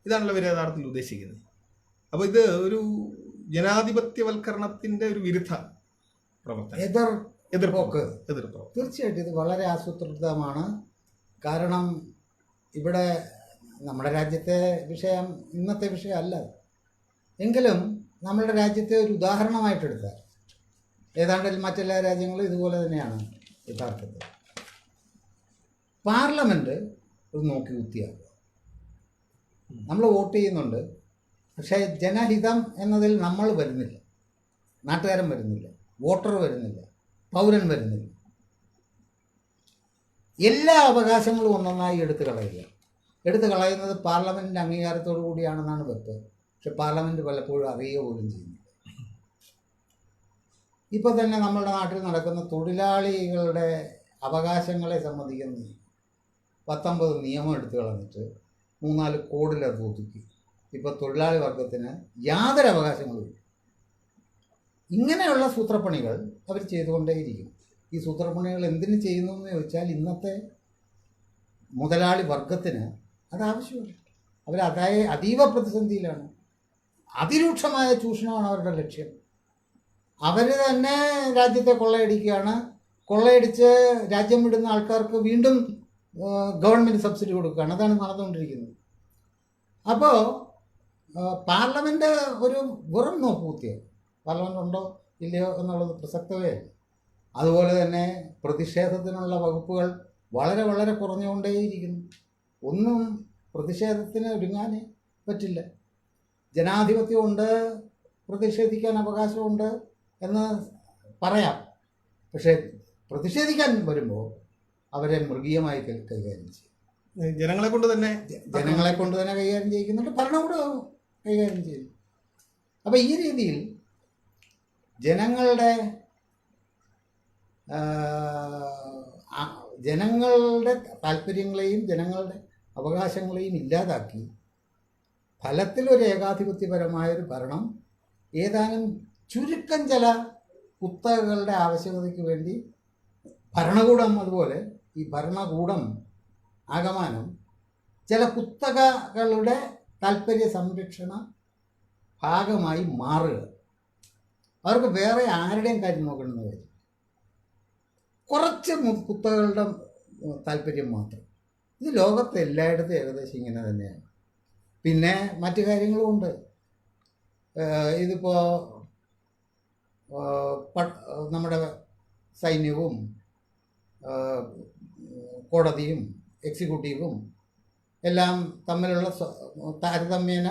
ഇതാണല്ലോ ഇവർ യഥാർത്ഥത്തിൽ ഉദ്ദേശിക്കുന്നത്. അപ്പോൾ ഇത് ഒരു ജനാധിപത്യവൽക്കരണത്തിന്റെ ഒരു വിരുദ്ധ പ്രവർത്തനം, എതിർപ്പോക്ക്. തീർച്ചയായിട്ടും ഇത് വളരെ ആസൂത്രിതമാണ്. കാരണം ഇവിടെ നമ്മുടെ രാജ്യത്തെ വിഷയം ഇന്നത്തെ വിഷയമല്ല. എങ്കിലും നമ്മളുടെ രാജ്യത്തെ ഒരു ഉദാഹരണമായിട്ടെടുത്താൽ ഏതാണ്ട് മറ്റെല്ലാ രാജ്യങ്ങളും ഇതുപോലെ തന്നെയാണ് യഥാർത്ഥത്തിൽ. പാർലമെൻറ്റ് ഒരു നോക്കി കുത്തിയാക്കുക. നമ്മൾ വോട്ട് ചെയ്യുന്നുണ്ട്, പക്ഷേ ജനഹിതം എന്നതിൽ നമ്മൾ വരുന്നില്ല, നാട്ടുകാരൻ വരുന്നില്ല, വോട്ടർ വരുന്നില്ല, പൗരൻ വരുന്നില്ല. എല്ലാ അവകാശങ്ങളും ഒന്നൊന്നായി എടുത്തു കളയുക. എടുത്തു കളയുന്നത് പാർലമെൻറ്റിൻ്റെ അംഗീകാരത്തോടു കൂടിയാണെന്നാണ് വെപ്പ്. പക്ഷെ പാർലമെൻറ്റ് പലപ്പോഴും അറിയുക പോലും ചെയ്യുന്നില്ല. ഇപ്പോൾ തന്നെ നമ്മുടെ നാട്ടിൽ നടക്കുന്ന തൊഴിലാളികളുടെ അവകാശങ്ങളെ സംബന്ധിക്കുന്ന 19 നിയമം എടുത്തു കളഞ്ഞിട്ട് 3-4 കോഡിലത് ഒതുക്കി. ഇപ്പോൾ തൊഴിലാളി വർഗത്തിന് യാതൊരു അവകാശങ്ങളും ഇല്ല. ഇങ്ങനെയുള്ള സൂത്രപ്പണികൾ അവർ ചെയ്തുകൊണ്ടേയിരിക്കും. ഈ സൂത്രപ്പണികൾ എന്തിനു ചെയ്യുന്നു എന്ന് ചോദിച്ചാൽ ഇന്നത്തെ മുതലാളി വർഗത്തിന് അത് ആവശ്യമില്ല. അവർ അതീവ പ്രതിസന്ധിയിലാണ്. അതിരൂക്ഷമായ ചൂഷണമാണ് അവരുടെ ലക്ഷ്യം. അവർ തന്നെ രാജ്യത്തെ കൊള്ളയടിക്കുകയാണ്. കൊള്ളയടിച്ച് രാജ്യം വിടുന്ന ആൾക്കാർക്ക് വീണ്ടും ഗവൺമെൻറ് സബ്സിഡി കൊടുക്കുകയാണ്. അതാണ് നടന്നുകൊണ്ടിരിക്കുന്നത്. അപ്പോൾ പാർലമെൻറ്റ് ഒരു വെറും നോക്കുകുത്തിയാണ്. പാർലമെൻറ്റ് ഉണ്ടോ ഇല്ലയോ എന്നുള്ളത് പ്രസക്തമേ അല്ല. അതുപോലെ തന്നെ പ്രതിഷേധത്തിനുള്ള വകുപ്പുകൾ വളരെ വളരെ കുറഞ്ഞുകൊണ്ടേയിരിക്കുന്നു. ഒന്നും പ്രതിഷേധത്തിന് ഒരുങ്ങാനേ പറ്റില്ല. ജനാധിപത്യമുണ്ട്, പ്രതിഷേധിക്കാൻ അവകാശമുണ്ട് എന്ന് പറയാം. പക്ഷേ പ്രതിഷേധിക്കാൻ വരുമ്പോൾ അവരെ മൃഗീയമായി കൈകാര്യം ചെയ്യും. ജനങ്ങളെ കൊണ്ട് തന്നെ കൈകാര്യം ചെയ്യിക്കുന്നുണ്ട്, ഭരണകൂടം കൈകാര്യം ചെയ്യുന്നു. അപ്പം ഈ രീതിയിൽ ജനങ്ങളുടെ താല്പര്യങ്ങളെയും ജനങ്ങളുടെ അവകാശങ്ങളെയും ഇല്ലാതാക്കി ഫലത്തിലൊരു ഏകാധിപത്യപരമായൊരു ഭരണം ഏതാനും ചുരുക്കം ചില കുത്തകകളുടെ ആവശ്യകതയ്ക്ക് വേണ്ടി ഭരണകൂടം, അതുപോലെ ഈ ഭരണകൂടം ആകമാനം ചില കുത്തകകളുടെ താല്പര്യ സംരക്ഷണ ഭാഗമായി മാറുക. അവർക്ക് വേറെ ആരുടെയും കാര്യം നോക്കണമെന്ന് കാര്യം, കുറച്ച് കുത്തകളുടെ താല്പര്യം മാത്രം. ഇത് ലോകത്ത് എല്ലായിടത്തും ഏകദേശം ഇങ്ങനെ തന്നെയാണ്. പിന്നെ മറ്റു കാര്യങ്ങളുമുണ്ട്. ഇതിപ്പോൾ നമ്മുടെ സൈന്യവും കോടതിയും എക്സിക്യൂട്ടീവും എല്ലാം തമ്മിലുള്ള താരതമ്യേന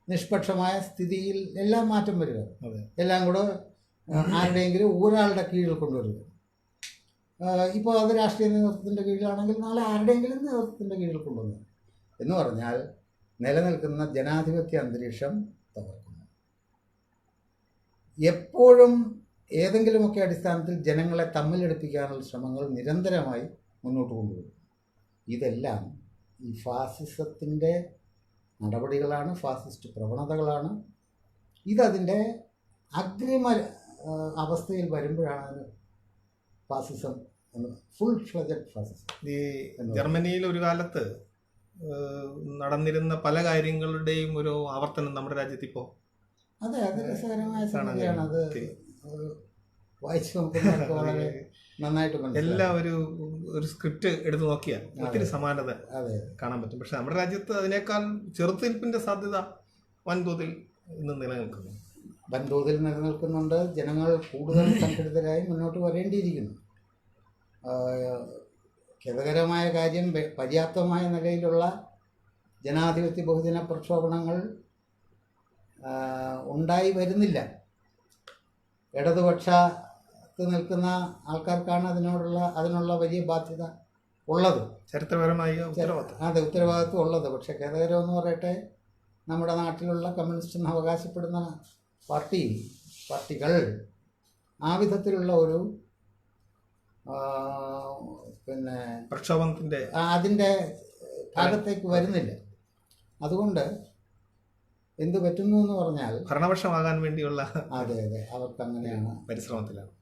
നിഷ്പക്ഷമായ സ്ഥിതിയിൽ എല്ലാം മാറ്റം വരിക. എല്ലാം കൂടെ ആരുടെയെങ്കിലും ഒരാളുടെ കീഴിൽ കൊണ്ടുവരിക. ഇപ്പോൾ അത് രാഷ്ട്രീയ നേതൃത്വത്തിൻ്റെ കീഴിലാണെങ്കിൽ നാളെ ആരുടെയെങ്കിലും നേതൃത്വത്തിൻ്റെ കീഴിൽ കൊണ്ടുവന്നു എന്ന് പറഞ്ഞാൽ നിലനിൽക്കുന്ന ജനാധിപത്യ അന്തരീക്ഷം തകർക്കുന്നു. എപ്പോഴും ഏതെങ്കിലുമൊക്കെ അടിസ്ഥാനത്തിൽ ജനങ്ങളെ തമ്മിലെടുപ്പിക്കാനുള്ള ശ്രമങ്ങൾ നിരന്തരമായി മുന്നോട്ട് കൊണ്ടുപോകും. ഇതെല്ലാം ഈ ഫാസിസത്തിൻ്റെ നടപടികളാണ്, ഫാസിസ്റ്റ് പ്രവണതകളാണ്. ഇതതിൻ്റെ അഗ്രിമ അവസ്ഥയിൽ വരുമ്പോഴാണ് അതിന് ഫാസിസം എന്ന്, ഫുൾ ഫ്ലെജഡ് ഫാസിസം. ഈ ജർമ്മനിയിൽ ഒരു കാലത്ത് നടന്നിരുന്ന പല കാര്യങ്ങളുടെയും ഒരു ആവർത്തനം നമ്മുടെ രാജ്യത്ത് ഇപ്പോൾ അതെ, അത് രസകരമായ സംഗതിയാണ്. അത് വായിച്ചു നോക്കുന്നവർക്ക് വളരെ നന്നായിട്ട് മനസ്സിലാവും. എല്ലാം ഒരു സ്ക്രിപ്റ്റ് എടുത്ത് നോക്കിയാൽ ഒത്തിരി സമാനത കാണാൻ പറ്റും. പക്ഷെ നമ്മുടെ രാജ്യത്ത് അതിനേക്കാൾ ചെറുത്തുനിൽപ്പിന്റെ സാധ്യത വൻതോതിൽ ഇന്ന് നിലനിൽക്കുന്നു. വൻതോതിൽ നിലനിൽക്കുന്നുണ്ട്. ജനങ്ങൾ കൂടുതൽ സംഘടിതരായി മുന്നോട്ട് വരേണ്ടിയിരിക്കുന്നു. ഖേദകരമായ കാര്യം, പര്യാപ്തമായ നിലയിലുള്ള ജനാധിപത്യ ബഹുജന പ്രക്ഷോഭങ്ങൾ ഉണ്ടായി വരുന്നില്ല. ഇടതുപക്ഷത്ത് നിൽക്കുന്ന ആൾക്കാർക്കാണ് അതിനുള്ള വലിയ ബാധ്യത ഉള്ളത്, ചരിത്രപരമായ അതെ, ഉത്തരവാദിത്വം ഉള്ളത്. പക്ഷെ ഖേദകരം എന്ന് പറയട്ടെ, നമ്മുടെ നാട്ടിലുള്ള കമ്മ്യൂണിസ്റ്റ് എന്ന് അവകാശപ്പെടുന്ന പാർട്ടികൾ ആ വിധത്തിലുള്ള ഒരു പിന്നെ പ്രക്ഷോഭത്തിൻ്റെ അതിൻ്റെ ഭാഗത്തേക്ക് വരുന്നില്ല. അതുകൊണ്ട് എന്ത് പറ്റുന്നു എന്ന് പറഞ്ഞാൽ ഭരണപക്ഷമാകാൻ വേണ്ടിയുള്ള അതെ അവർക്ക് അങ്ങനെയാണ് പരിശ്രമത്തിലാണ്.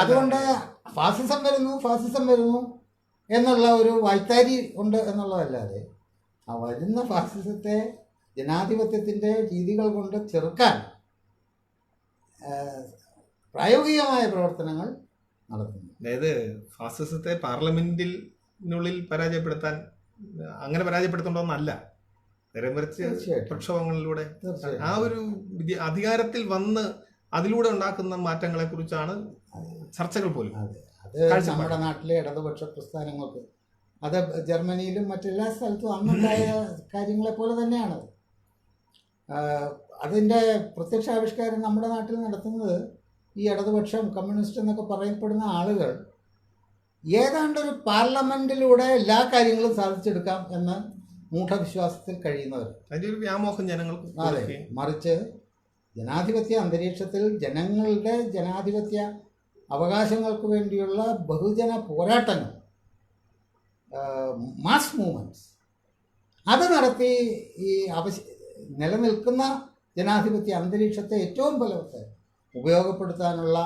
അതുകൊണ്ട് ഫാസിസം വരുന്നു എന്നുള്ള ഒരു വായ്ത്താരി ഉണ്ട് എന്നുള്ളതല്ലാതെ ആ വരുന്ന ഫാസിസത്തെ ജനാധിപത്യത്തിൻ്റെ രീതികൾ കൊണ്ട് ചെറുക്കാൻ പ്രായോഗികമായ പ്രവർത്തനങ്ങൾ നടത്തുന്നു. അതായത് ഫാസിസത്തെ പാർലമെന്റിനുള്ളിൽ പരാജയപ്പെടുത്തേണ്ടതെന്നല്ല, നേരെ മറിച്ച് പ്രക്ഷോഭങ്ങളിലൂടെ ആ ഒരു അധികാരത്തിൽ വന്ന് അതിലൂടെ ഉണ്ടാക്കുന്ന മാറ്റങ്ങളെ കുറിച്ചാണ് ചർച്ചകൾ പോലും. അത് നമ്മുടെ നാട്ടിലെ ഇടതുപക്ഷ പ്രസ്ഥാനങ്ങൾക്ക്, അത് ജർമ്മനിയിലും മറ്റെല്ലാ സ്ഥലത്തും അന്നുണ്ടായ കാര്യങ്ങളെ പോലെ തന്നെയാണ്. അതിൻ്റെ പ്രത്യക്ഷാവിഷ്കാരം നമ്മുടെ നാട്ടിൽ നടത്തുന്നത് ഈ ഇടതുപക്ഷം, കമ്മ്യൂണിസ്റ്റ് എന്നൊക്കെ പറയപ്പെടുന്ന ആളുകൾ ഏതാണ്ടൊരു പാർലമെന്റിലൂടെ എല്ലാ കാര്യങ്ങളും സാധിച്ചെടുക്കാം എന്ന മൂഢവിശ്വാസത്തിൽ കഴിയുന്നവർ. അതിൻ്റെ ഒരു വ്യാമോഹം ജനങ്ങൾക്ക്. അതെ, മറിച്ച് ജനാധിപത്യ അന്തരീക്ഷത്തിൽ ജനങ്ങളുടെ ജനാധിപത്യ അവകാശങ്ങൾക്ക് വേണ്ടിയുള്ള ബഹുജന പോരാട്ടങ്ങൾ, മാസ് മൂവ്മെൻറ്റ്സ്, അത് നടത്തി ഈ നിലനിൽക്കുന്ന ജനാധിപത്യ അന്തരീക്ഷത്തെ ഏറ്റവും ഫലവത്തായി ഉപയോഗപ്പെടുത്താനുള്ള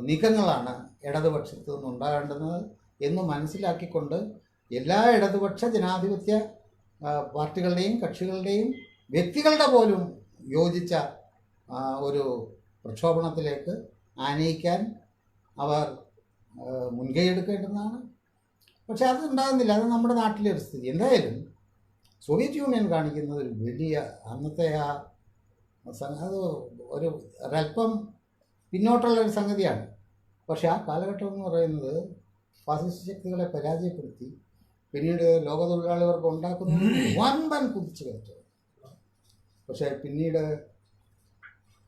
നീക്കങ്ങളാണ് ഇടതുപക്ഷത്തു നിന്നുണ്ടാകേണ്ടുന്നത് എന്ന് മനസ്സിലാക്കിക്കൊണ്ട് എല്ലാ ഇടതുപക്ഷ ജനാധിപത്യ പാർട്ടികളുടെയും കക്ഷികളുടെയും വ്യക്തികളുടെ പോലും യോജിച്ച ഒരു പ്രക്ഷോഭണത്തിലേക്ക് ആനയിക്കാൻ അവർ മുൻകൈയെടുക്കേണ്ടതാണ്. പക്ഷെ അതുണ്ടാകുന്നില്ല. അത് നമ്മുടെ നാട്ടിലെ ഒരു സ്ഥിതി. എന്തായാലും സോവിയറ്റ് യൂണിയൻ കാണിക്കുന്നത് ഒരു വലിയ അന്നത്തെ അത് ഒരല്പം പിന്നോട്ടുള്ളൊരു സംഗതിയാണ്. പക്ഷെ ആ കാലഘട്ടം എന്ന് പറയുന്നത് ഫാസിസ്റ്റ് ശക്തികളെ പക്ഷേ പിന്നീട്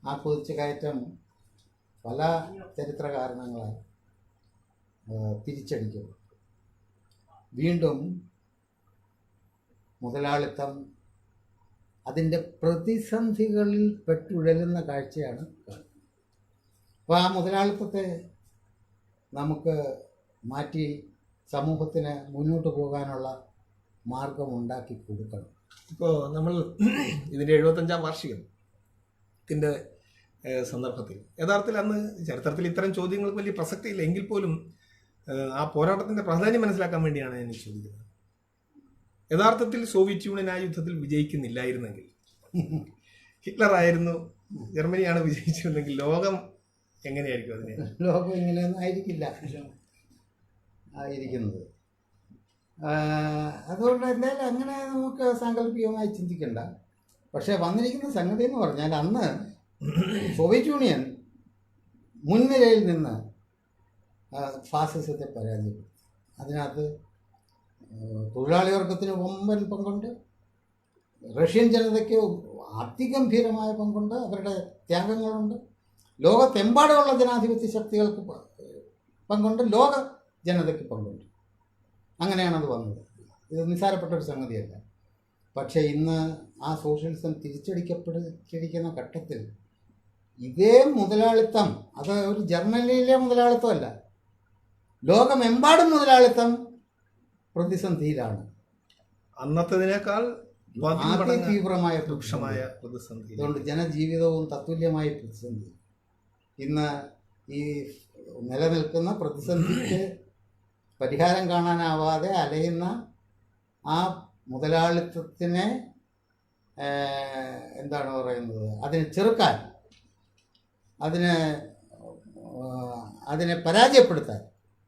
ആ കുതിച്ചുകയറ്റം പല ചരിത്ര കാരണങ്ങളാൽ തിരിച്ചടിക്കപ്പെട്ടു. വീണ്ടും മുതലാളിത്തം അതിൻ്റെ പ്രതിസന്ധികളിൽ പെട്ടുഴലുന്ന കാഴ്ചയാണ് കാണുന്നത്. അപ്പോൾ ആ മുതലാളിത്തത്തെ നമുക്ക് മാറ്റി സമൂഹത്തിന് മുന്നോട്ട് പോകാനുള്ള മാർഗം ഉണ്ടാക്കി കൊടുക്കണം. ഇപ്പോൾ നമ്മൾ ഇതിൻ്റെ 75-ാം വാർഷികത്തിൻ്റെ സന്ദർഭത്തിൽ യഥാർത്ഥത്തിൽ അന്ന് ചരിത്രത്തിൽ ഇത്തരം ചോദ്യങ്ങൾക്ക് വലിയ പ്രസക്തിയില്ല എങ്കിൽ പോലും ആ പോരാട്ടത്തിൻ്റെ പ്രാധാന്യം മനസ്സിലാക്കാൻ വേണ്ടിയാണ് ഞാൻ ചോദിക്കുന്നത്. യഥാർത്ഥത്തിൽ സോവിയറ്റ് യൂണിയൻ ആ യുദ്ധത്തിൽ വിജയിക്കുന്നില്ലായിരുന്നെങ്കിൽ, ഹിറ്റ്ലറായിരുന്നു, ജർമ്മനിയാണ് വിജയിച്ചിരുന്നെങ്കിൽ ലോകം എങ്ങനെയായിരിക്കും? അതിനെ ലോകം ഇങ്ങനെയൊന്നും ആയിരിക്കില്ല ആയിരിക്കുന്നത്. അതുകൊണ്ട് എന്തായാലും അങ്ങനെ നമുക്ക് സാങ്കല്പികമായി ചിന്തിക്കണ്ട. പക്ഷേ വന്നിരിക്കുന്ന സംഗതി എന്ന് പറഞ്ഞാൽ അന്ന് സോവിയറ്റ് യൂണിയൻ മുൻനിരയിൽ നിന്ന് ഫാസിസത്തെ പരാജയപ്പെടുത്തി. അതിനകത്ത് തൊഴിലാളി വർഗത്തിന് വമ്പൻ പങ്കുണ്ട്, റഷ്യൻ ജനതയ്ക്ക് അതിഗംഭീരമായ പങ്കുണ്ട്, അവരുടെ ത്യാഗങ്ങളുണ്ട്, ലോകത്തെമ്പാടുമുള്ള ജനാധിപത്യ ശക്തികൾക്ക് പങ്കുണ്ട്, ലോക ജനതയ്ക്ക് പങ്കുണ്ട്. അങ്ങനെയാണത് വന്നത്. ഇത് നിസ്സാരപ്പെട്ടൊരു സംഗതിയല്ല. പക്ഷേ ഇന്ന് ആ സോഷ്യലിസം തിരിച്ചടിക്കപ്പെട്ടിരിക്കുന്ന ഘട്ടത്തിൽ ഇതേ മുതലാളിത്തം, അത് ഒരു ജർമ്മനിയിലെ മുതലാളിത്തമല്ല, ലോകമെമ്പാടും മുതലാളിത്തം പ്രതിസന്ധിയിലാണ്. അന്നത്തതിനേക്കാൾ തീവ്രമായ രൂക്ഷമായ പ്രതിസന്ധി. അതുകൊണ്ട് ജനജീവിതവും തത്തുല്യമായ പ്രതിസന്ധി. ഇന്ന് ഈ നിലനിൽക്കുന്ന പ്രതിസന്ധിക്ക് പരിഹാരം കാണാനാവാതെ അലയുന്ന ആ മുതലാളിത്തത്തിനെ എന്താണ് പറയുന്നത്, അതിനെ ചെറുക്കാൻ, അതിനെ പരാജയപ്പെടുത്താൻ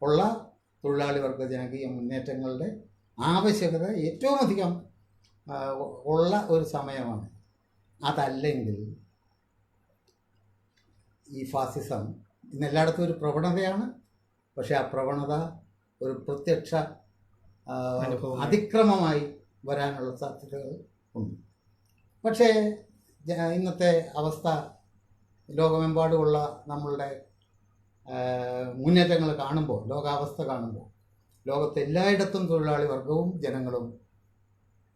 ഉള്ള തൊഴിലാളി വർഗ ജനകീയ മുന്നേറ്റങ്ങളുടെ ആവശ്യകത ഏറ്റവും അധികം ഉള്ള ഒരു സമയമാണ്. അതല്ലെങ്കിൽ ഈ ഫാസിസം ഇന്ന് എല്ലായിടത്തും ഒരു പ്രവണതയാണ്. പക്ഷേ ആ പ്രവണത ഒരു പ്രത്യക്ഷ അതിക്രമമായി വരാനുള്ള സാധ്യതകൾ ഉണ്ട്. പക്ഷേ ഇന്നത്തെ അവസ്ഥ, ലോകമെമ്പാടുമുള്ള നമ്മളുടെ മുന്നേറ്റങ്ങൾ കാണുമ്പോൾ, ലോകാവസ്ഥ കാണുമ്പോൾ, ലോകത്തെ എല്ലായിടത്തും തൊഴിലാളി വർഗവും ജനങ്ങളും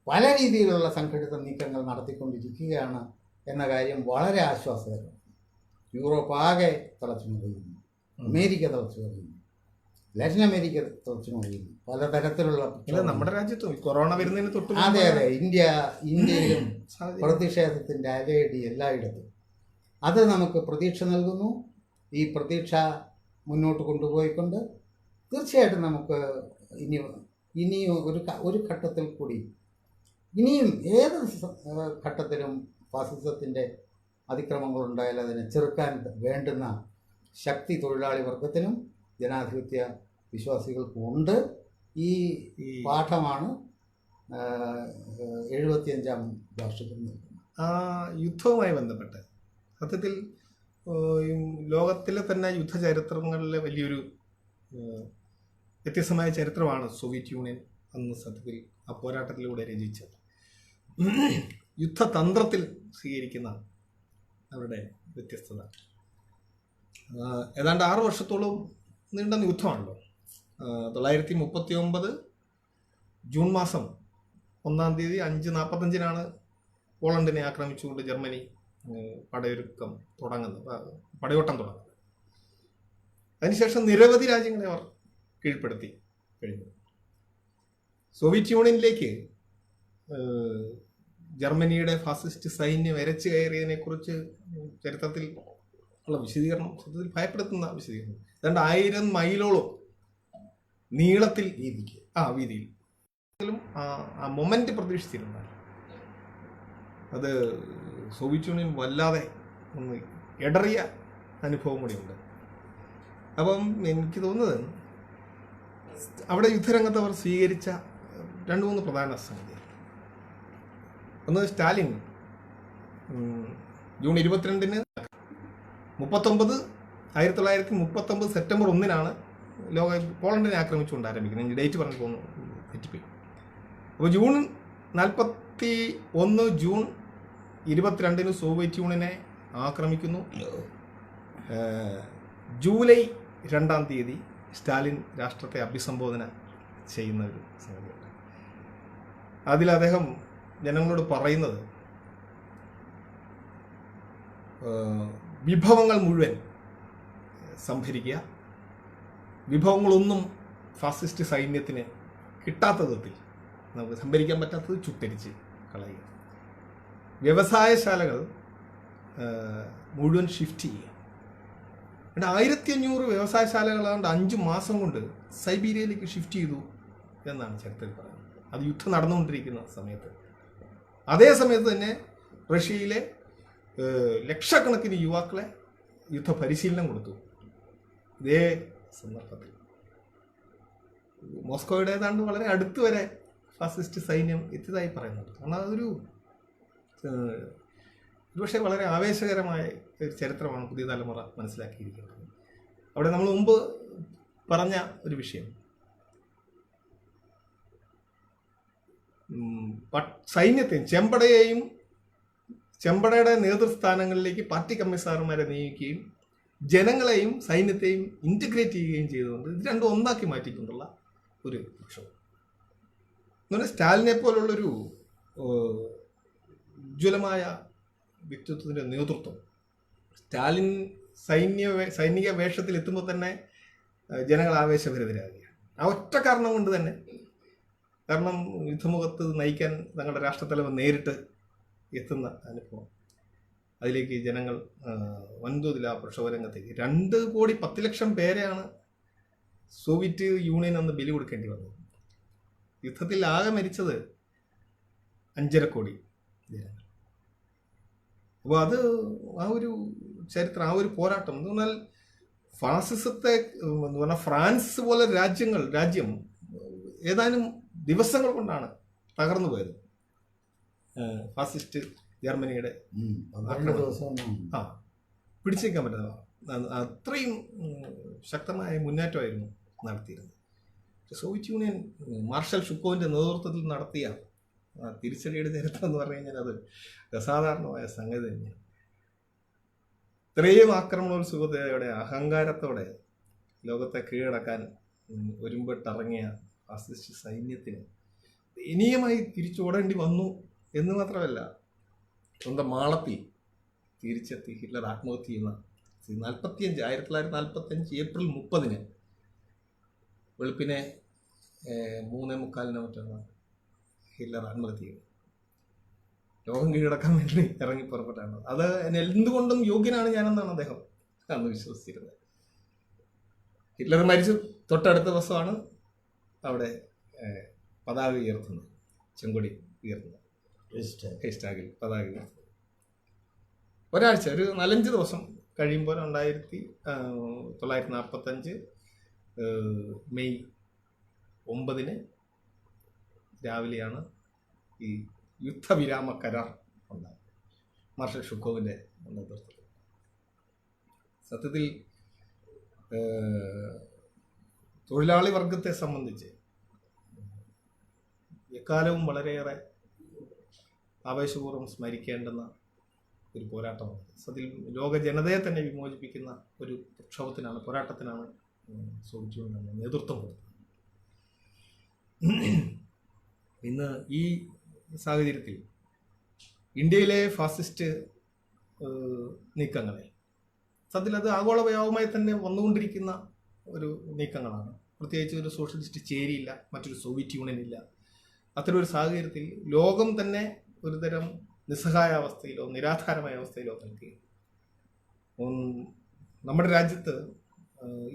പല രീതിയിലുള്ള സംഘടിത നീക്കങ്ങൾ നടത്തിക്കൊണ്ടിരിക്കുകയാണ് എന്ന കാര്യം വളരെ ആശ്വാസകരമാണ്. യൂറോപ്പ് ആകെ തിളച്ചു മറിയുന്നു, അമേരിക്ക തിളച്ചു മറിയുന്നു, ലാറ്റിൻ അമേരിക്ക തിളച്ചു മറിയുന്നു, പലതരത്തിലുള്ള നമ്മുടെ രാജ്യത്തും കൊറോണ വരുന്നതിന് തൊട്ട് അതെ ഇന്ത്യയിലും പ്രതിഷേധത്തിൻ്റെ അലയടി എല്ലായിടത്തും. അത് നമുക്ക് പ്രതീക്ഷ നൽകുന്നു. ഈ പ്രതീക്ഷ മുന്നോട്ട് കൊണ്ടുപോയിക്കൊണ്ട് തീർച്ചയായിട്ടും നമുക്ക് ഇനിയും ഒരു ഘട്ടത്തിൽ കൂടി, ഇനിയും ഏത് ഘട്ടത്തിലും ഫാസിസത്തിൻ്റെ അതിക്രമങ്ങളുണ്ടായാൽ അതിനെ ചെറുക്കാൻ വേണ്ടുന്ന ശക്തി തൊഴിലാളി വർഗത്തിനും ജനാധിപത്യ വിശ്വാസികൾക്കും ഉണ്ട്. ഈ പാഠമാണ് 75-ാം വാർഷികം നൽകുന്നത്. ആ യുദ്ധവുമായി ബന്ധപ്പെട്ട് സത്യത്തിൽ ലോകത്തിലെ തന്നെ യുദ്ധചരിത്രങ്ങളിലെ വലിയൊരു വ്യത്യസ്തമായ ചരിത്രമാണ് സോവിയറ്റ് യൂണിയൻ അന്ന് സത്യത്തിൽ ആ പോരാട്ടത്തിലൂടെ രചിച്ചത്. യുദ്ധതന്ത്രത്തിൽ സ്വീകരിക്കുന്ന അവരുടെ വ്യത്യസ്തത. ഏതാണ്ട് 6 വർഷത്തോളം നീണ്ട യുദ്ധമാണല്ലോ. 1939 ജൂൺ മാസം 1-ാം തീയതി 5:45 പോളണ്ടിനെ ആക്രമിച്ചുകൊണ്ട് ജർമ്മനി പടയോട്ടം തുടങ്ങുന്നത്. അതിനുശേഷം നിരവധി രാജ്യങ്ങളെ അവർ കീഴ്പ്പെടുത്തി കഴിഞ്ഞു. സോവിയറ്റ് യൂണിയനിലേക്ക് ജർമ്മനിയുടെ ഫാസിസ്റ്റ് സൈന്യം എരച്ചു കയറിയതിനെക്കുറിച്ച് ചരിത്രത്തിൽ ഉള്ള വിശദീകരണം സത്യത്തിൽ ഭയപ്പെടുത്തുന്ന വിശദീകരണം. 1000 മൈലോളം നീളത്തിൽ വീതിയിൽ ആ മൊമെന്റ് പ്രതീക്ഷിച്ചിരുന്ന അത് സോവിയറ്റ് യൂണിയൻ വല്ലാതെ ഒന്ന് ഇടറിയ അനുഭവം കൂടിയുണ്ട്. അപ്പം എനിക്ക് തോന്നുന്നത് അവിടെ യുദ്ധരംഗത്ത് അവർ സ്വീകരിച്ച 2-3 പ്രധാന സംഗതി. ഒന്ന്, സ്റ്റാലിൻ ജൂൺ 22-ന് 1939 സെപ്റ്റംബർ 1-നാണ് പോളണ്ടിനെ ആക്രമിച്ചുകൊണ്ട് ആരംഭിക്കുന്നത്. ഡേറ്റ് പറഞ്ഞു പോകുന്നു, തെറ്റിപ്പോയി. അപ്പോൾ ജൂൺ 41 ജൂൺ 22-ന് സോവിയറ്റ് യൂണിയനെ ആക്രമിക്കുന്നു. ജൂലൈ 2-ാം തീയതി സ്റ്റാലിൻ രാഷ്ട്രത്തെ അഭിസംബോധന ചെയ്യുന്ന ഒരു സംഗതിയുണ്ട്. അതിൽ അദ്ദേഹം ജനങ്ങളോട് പറയുന്നത് വിഭവങ്ങൾ മുഴുവൻ സംഭരിക്കുക, വിഭവങ്ങളൊന്നും ഫാസിസ്റ്റ് സൈന്യത്തിന് കിട്ടാത്ത വിധത്തിൽ നമുക്ക് സംഭരിക്കാൻ പറ്റാത്തത് ചുട്ടരിച്ച് കളയുക, വ്യവസായശാലകൾ മുഴുവൻ ഷിഫ്റ്റ് ചെയ്യുക. 1500 വ്യവസായശാലകളാണ്ട് 5 മാസം കൊണ്ട് സൈബീരിയയിലേക്ക് ഷിഫ്റ്റ് ചെയ്തു എന്നാണ് ചരിത്രത്തിൽ പറയുന്നത്. അത് യുദ്ധം നടന്നുകൊണ്ടിരിക്കുന്ന സമയത്ത്. അതേ സമയത്ത് തന്നെ റഷ്യയിലെ ലക്ഷക്കണക്കിന് യുവാക്കളെ യുദ്ധ പരിശീലനം കൊടുത്തു. ഇതേ സന്ദർഭത്തിൽ മോസ്കോയുടെ ഏതാണ്ട് വളരെ അടുത്ത് വരെ ഫാസിസ്റ്റ് സൈന്യം എത്തിയതായി പറയുന്നുണ്ട്. കാരണം അതൊരു ഒരുപക്ഷെ വളരെ ആവേശകരമായ ഒരു ചരിത്രമാണ് പുതിയ തലമുറ മനസ്സിലാക്കിയിരിക്കുന്നത്. അവിടെ നമ്മൾ മുമ്പ് പറഞ്ഞ ഒരു വിഷയം, സൈന്യത്തെയും ചെമ്പടയുടെ നേതൃസ്ഥാനങ്ങളിലേക്ക് പാർട്ടി കമ്മീഷണർമാരെ നിയമിക്കുകയും ജനങ്ങളെയും സൈന്യത്തെയും ഇൻറ്റഗ്രേറ്റ് ചെയ്യുകയും ചെയ്തുകൊണ്ട് ഇത് രണ്ടും ഒന്നാക്കി മാറ്റിക്കൊണ്ടുള്ള ഒരു പ്രക്ഷോഭം. എന്നുപറഞ്ഞാൽ സ്റ്റാലിനെ പോലുള്ളൊരു ഉജ്ജ്വലമായ വ്യക്തിത്വത്തിൻ്റെ നേതൃത്വം സ്റ്റാലിൻ സൈനിക വേഷത്തിൽ എത്തുമ്പോൾ തന്നെ ജനങ്ങൾ ആവേശഭരിതരാകുകയാണ്. ആ ഒറ്റ കാരണം കൊണ്ട് തന്നെ. കാരണം യുദ്ധമുഖത്ത് നയിക്കാൻ തങ്ങളുടെ രാഷ്ട്രത്തലവൻ നേരിട്ട് എത്തുന്ന അനുഭവം, അതിലേക്ക് ജനങ്ങൾ വൻതോതിൽ ആ പ്രക്ഷോഭരംഗത്തേക്ക് 2,10,00,000 പേരെയാണ് സോവിയറ്റ് യൂണിയൻ അന്ന് ബലി കൊടുക്കേണ്ടി വന്നത്. യുദ്ധത്തിൽ ആകെ മരിച്ചത് 5.5 കോടി ജനങ്ങൾ. അപ്പോൾ അത് ആ ഒരു ചരിത്രം, ആ ഒരു പോരാട്ടം എന്ന് പറഞ്ഞാൽ ഫാസിസത്തെ എന്ന് പറഞ്ഞാൽ ഫ്രാൻസ് പോലെ രാജ്യം ഏതാനും ദിവസങ്ങൾ കൊണ്ടാണ് തകർന്നു പോയത്. ഫാസിസ്റ്റ് ജർമ്മനിയുടെ പിടിച്ചു നിൽക്കാൻ പറ്റുന്ന അത്രയും ശക്തമായ മുന്നേറ്റമായിരുന്നു നടത്തിയിരുന്നത്. സോവിയറ്റ് യൂണിയൻ മാർഷൽ ഷുക്കോവിൻ്റെ നേതൃത്വത്തിൽ നടത്തിയ തിരിച്ചടിയുടെ ചരിത്രം എന്ന് പറഞ്ഞു കഴിഞ്ഞാൽ അത് അസാധാരണമായ സംഗതി തന്നെയാണ്. ഇത്രയും ആക്രമണോത്സുകതയോടെ അഹങ്കാരത്തോടെ ലോകത്തെ കീഴടക്കാൻ ഒരുമ്പിട്ടിറങ്ങിയ ഫാസിസ്റ്റ് സൈന്യത്തിന് ദയനീയമായി തിരിച്ചോടേണ്ടി വന്നു എന്ന് മാത്രമല്ല, സ്വന്തം മാളത്തിൽ തിരിച്ചെത്തി ഹിറ്റ്ലർ ആത്മഹത്യ ചെയ്യുന്ന 1945 ഏപ്രിൽ 30-ന് വെളുപ്പിനെ 3:45 മറ്റാണ് ഹിറ്റ്ലർ ആത്മഹത്യ ചെയ്തത്. ലോകം കീഴടക്കാൻ വേണ്ടി ഇറങ്ങി പുറപ്പെട്ടാണ്. അത് എന്തുകൊണ്ടും യോഗ്യനാണ് ഞാനെന്നാണ് അദ്ദേഹം അന്ന് വിശ്വസിച്ചിരുന്നത്. ഹിറ്റ്ലർ മരിച്ചു തൊട്ടടുത്ത ദിവസമാണ് അവിടെ പതാക ഉയർത്തുന്നത്, ചെങ്കൊടി ഉയർത്തുന്നത്, ഹെയ്സ്റ്റാഗിൽ പതാക ഉയർത്തുന്നത്. ഒരാഴ്ച, ഒരു 4-5 ദിവസം കഴിയുമ്പോൾ 1945 മെയ് 9-ന് രാവിലെയാണ് ഈ യുദ്ധവിരാമ കരാർ ഉണ്ടായത് മാർഷൽ ഷുക്കോവിൻ്റെ നേതൃത്വത്തിൽ. സത്യത്തിൽ തൊഴിലാളി വർഗത്തെ സംബന്ധിച്ച് എക്കാലവും വളരെയേറെ ആവേശപൂർവ്വം സ്മരിക്കേണ്ടുന്ന ഒരു പോരാട്ടമാണ്. സത്യത്തിൽ ലോക ജനതയെ തന്നെ വിമോചിപ്പിക്കുന്ന ഒരു പ്രക്ഷോഭത്തിനാണ്, പോരാട്ടത്തിനാണ് സോവിയറ്റ് യൂണിയൻ നേതൃത്വം കൊടുത്തത്. ഇന്ന് ഈ സാഹചര്യത്തിൽ ഇന്ത്യയിലെ ഫാസിസ്റ്റ് നീക്കങ്ങളെ സത്യത്തിൽ അത് ആഗോള വ്യാപകമായി തന്നെ വന്നുകൊണ്ടിരിക്കുന്ന ഒരു നീക്കങ്ങളാണ്. പ്രത്യേകിച്ച് ഒരു സോഷ്യലിസ്റ്റ് ചേരിയില്ല, മറ്റൊരു സോവിയറ്റ് യൂണിയൻ ഇല്ല. അത്തരം ഒരു സാഹചര്യത്തിൽ ലോകം തന്നെ ഒരുതരം നിസ്സഹായാവസ്ഥയിലോ നിരാധാരമായ അവസ്ഥയിലോ നിൽക്കുകയും നമ്മുടെ രാജ്യത്ത്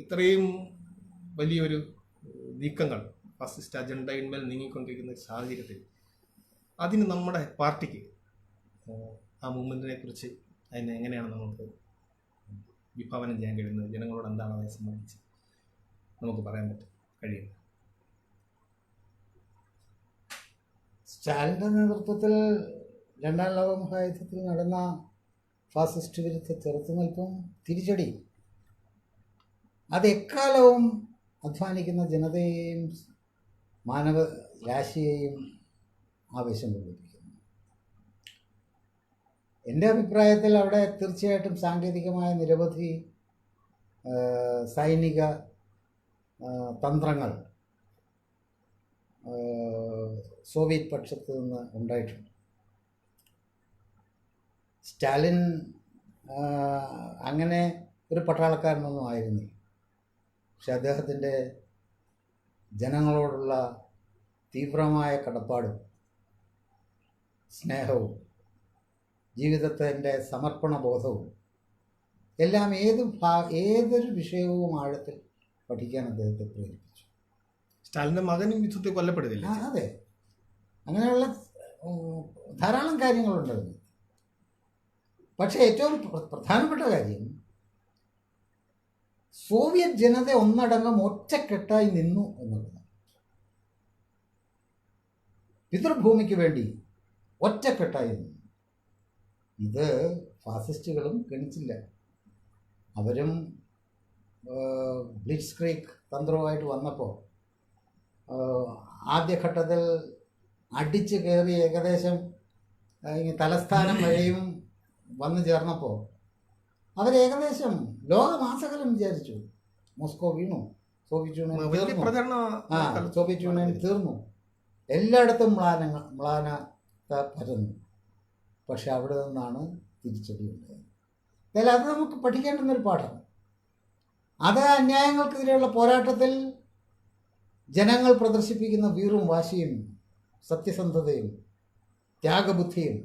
ഇത്രയും വലിയൊരു നീക്കങ്ങൾ ഫാസിസ്റ്റ് അജണ്ടയിന്മേൽ നീങ്ങിക്കൊണ്ടിരിക്കുന്ന സാഹചര്യത്തിൽ അതിന് നമ്മുടെ പാർട്ടിക്ക് ആ മൂവ്മെൻറ്റിനെ കുറിച്ച് അതിനെ എങ്ങനെയാണ് നമുക്ക് വിഭാവനം ചെയ്യാൻ കഴിയുന്നത്, ജനങ്ങളോട് എന്താണ് അതിനെ സംബന്ധിച്ച് നമുക്ക് പറയാൻ കഴിയുന്നത്? സ്റ്റാലിൻ്റെ നേതൃത്വത്തിൽ 2ാം ലോക മഹായുദ്ധത്തിൽ നടന്ന ഫാസിസ്റ്റ് വിരുദ്ധ ചെറുത്തുനിൽപ്പും തിരിച്ചടിയും അത് എക്കാലവും അധ്വാനിക്കുന്ന ജനതയെയും മാനവരാശിയെയും ആവേശം കൊള്ളിപ്പിക്കുന്നു. എൻ്റെ അഭിപ്രായത്തിൽ അവിടെ തീർച്ചയായിട്ടും സാങ്കേതികമായ നിരവധി സൈനിക തന്ത്രങ്ങൾ സോവിയറ്റ് പക്ഷത്ത് നിന്ന് ഉണ്ടായിട്ടുണ്ട്. സ്റ്റാലിൻ അങ്ങനെ ഒരു പട്ടാളക്കാരനൊന്നും ആയിരുന്നില്ല. പക്ഷെ അദ്ദേഹത്തിൻ്റെ ജനങ്ങളോടുള്ള തീവ്രമായ കടപ്പാടും സ്നേഹവും ജീവിതത്തിൻ്റെ സമർപ്പണ ബോധവും എല്ലാം ഏതൊരു വിഷയവും ആഴത്തിൽ പഠിക്കാൻ അദ്ദേഹത്തെ പ്രേരിപ്പിച്ചു. സ്റ്റാലിൻ്റെ മകനും യുദ്ധത്തിൽ കൊല്ലപ്പെടുന്നില്ല. അതെ, അങ്ങനെയുള്ള ധാരാളം കാര്യങ്ങളുണ്ടായിരുന്നു. പക്ഷേ ഏറ്റവും പ്രധാനപ്പെട്ട കാര്യം സോവിയറ്റ് ജനത ഒന്നടങ്കം ഒറ്റക്കെട്ടായി നിന്നു എന്നുള്ളതാണ്. പിതൃഭൂമിക്ക് വേണ്ടി ഒറ്റക്കെട്ടായി നിന്നു. ഇത് ഫാസിസ്റ്റുകളും ഗണിച്ചില്ല. അവരും ബ്ലിറ്റ്സ് ക്രീക്ക് തന്ത്രവുമായിട്ട് വന്നപ്പോൾ ആദ്യഘട്ടത്തിൽ അടിച്ചു കയറി ഏകദേശം തലസ്ഥാനം വരെയും വന്നു ചേർന്നപ്പോൾ അവരേകദേശം ലോകമാസകലം വിചാരിച്ചു മോസ്കോ വീണു, സോവിയറ്റ് യൂണിയൻ തീർന്നു, സോവിയറ്റ് യൂണിയൻ തീർന്നു, എല്ലായിടത്തും മ്ലാനത പരന്നു. പക്ഷെ അവിടെ നിന്നാണ് തിരിച്ചടി ഉണ്ടായത്. അതായത് അത് നമുക്ക് പഠിക്കേണ്ടുന്നൊരു പാഠം. അത് അന്യായങ്ങൾക്കെതിരെയുള്ള പോരാട്ടത്തിൽ ജനങ്ങൾ പ്രദർശിപ്പിക്കുന്ന വീറും വാശിയും സത്യസന്ധതയും ത്യാഗബുദ്ധിയും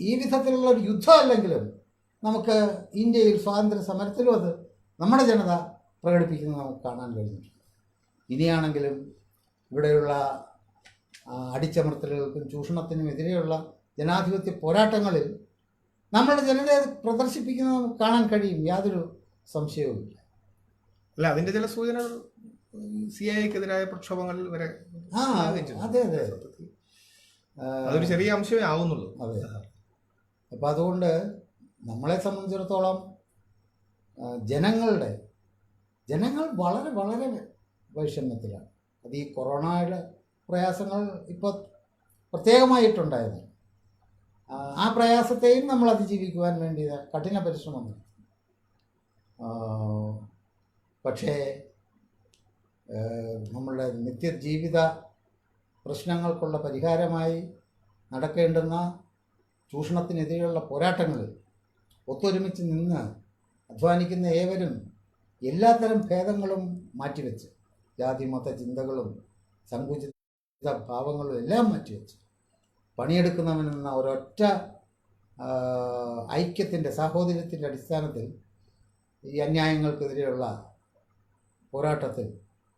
ഈ വിധത്തിലുള്ള ഒരു യുദ്ധമല്ലെങ്കിലും നമുക്ക് ഇന്ത്യയിൽ സ്വാതന്ത്ര്യ സമരത്തിലും അത് നമ്മുടെ ജനത പ്രകടിപ്പിക്കുന്നത് നമുക്ക് കാണാൻ കഴിഞ്ഞിട്ടുണ്ട്. ഇനിയാണെങ്കിലും ഇവിടെയുള്ള അടിച്ചമർത്തലുകൾക്കും ചൂഷണത്തിനും എതിരെയുള്ള ജനാധിപത്യ പോരാട്ടങ്ങളിൽ നമ്മളുടെ ജനതയെ പ്രദർശിപ്പിക്കുന്നത് നമുക്ക് കാണാൻ കഴിയും, യാതൊരു സംശയവുമില്ല. അല്ല, അതിൻ്റെ ചില സൂചനകൾ CIA-ക്കെതിരായ പ്രക്ഷോഭങ്ങളിൽ വരെ. അതെ അതെ, അതൊരു ചെറിയ അംശമേ ആവുന്നുള്ളൂ. അതെ. അപ്പം അതുകൊണ്ട് നമ്മളെ സംബന്ധിച്ചിടത്തോളം ജനങ്ങൾ വളരെ വളരെ വൈഷമ്യത്തിലാണ്. അത് ഈ കൊറോണയുടെ പ്രയാസങ്ങൾ ഇപ്പോൾ പ്രത്യേകമായിട്ടുണ്ടായത്. ആ പ്രയാസത്തെയും നമ്മൾ അതിജീവിക്കുവാൻ വേണ്ടി കഠിന പരിശ്രമം നടത്തി. പക്ഷേ നമ്മളുടെ നിത്യജീവിത പ്രശ്നങ്ങൾക്കുള്ള പരിഹാരമായി നടക്കേണ്ടുന്ന ചൂഷണത്തിനെതിരെയുള്ള പോരാട്ടങ്ങളിൽ ഒത്തൊരുമിച്ച് നിന്ന് അധ്വാനിക്കുന്ന ഏവരും എല്ലാത്തരം ഭേദങ്ങളും മാറ്റിവെച്ച്, ജാതി മത ചിന്തകളും സങ്കുചിത ഭാവങ്ങളും എല്ലാം മാറ്റിവെച്ച് പണിയെടുക്കുന്നവനെന്ന ഒരൊറ്റ ഐക്യത്തിൻ്റെ സാഹോദര്യത്തിൻ്റെ അടിസ്ഥാനത്തിൽ ഈ അന്യായങ്ങൾക്കെതിരെയുള്ള പോരാട്ടത്തിൽ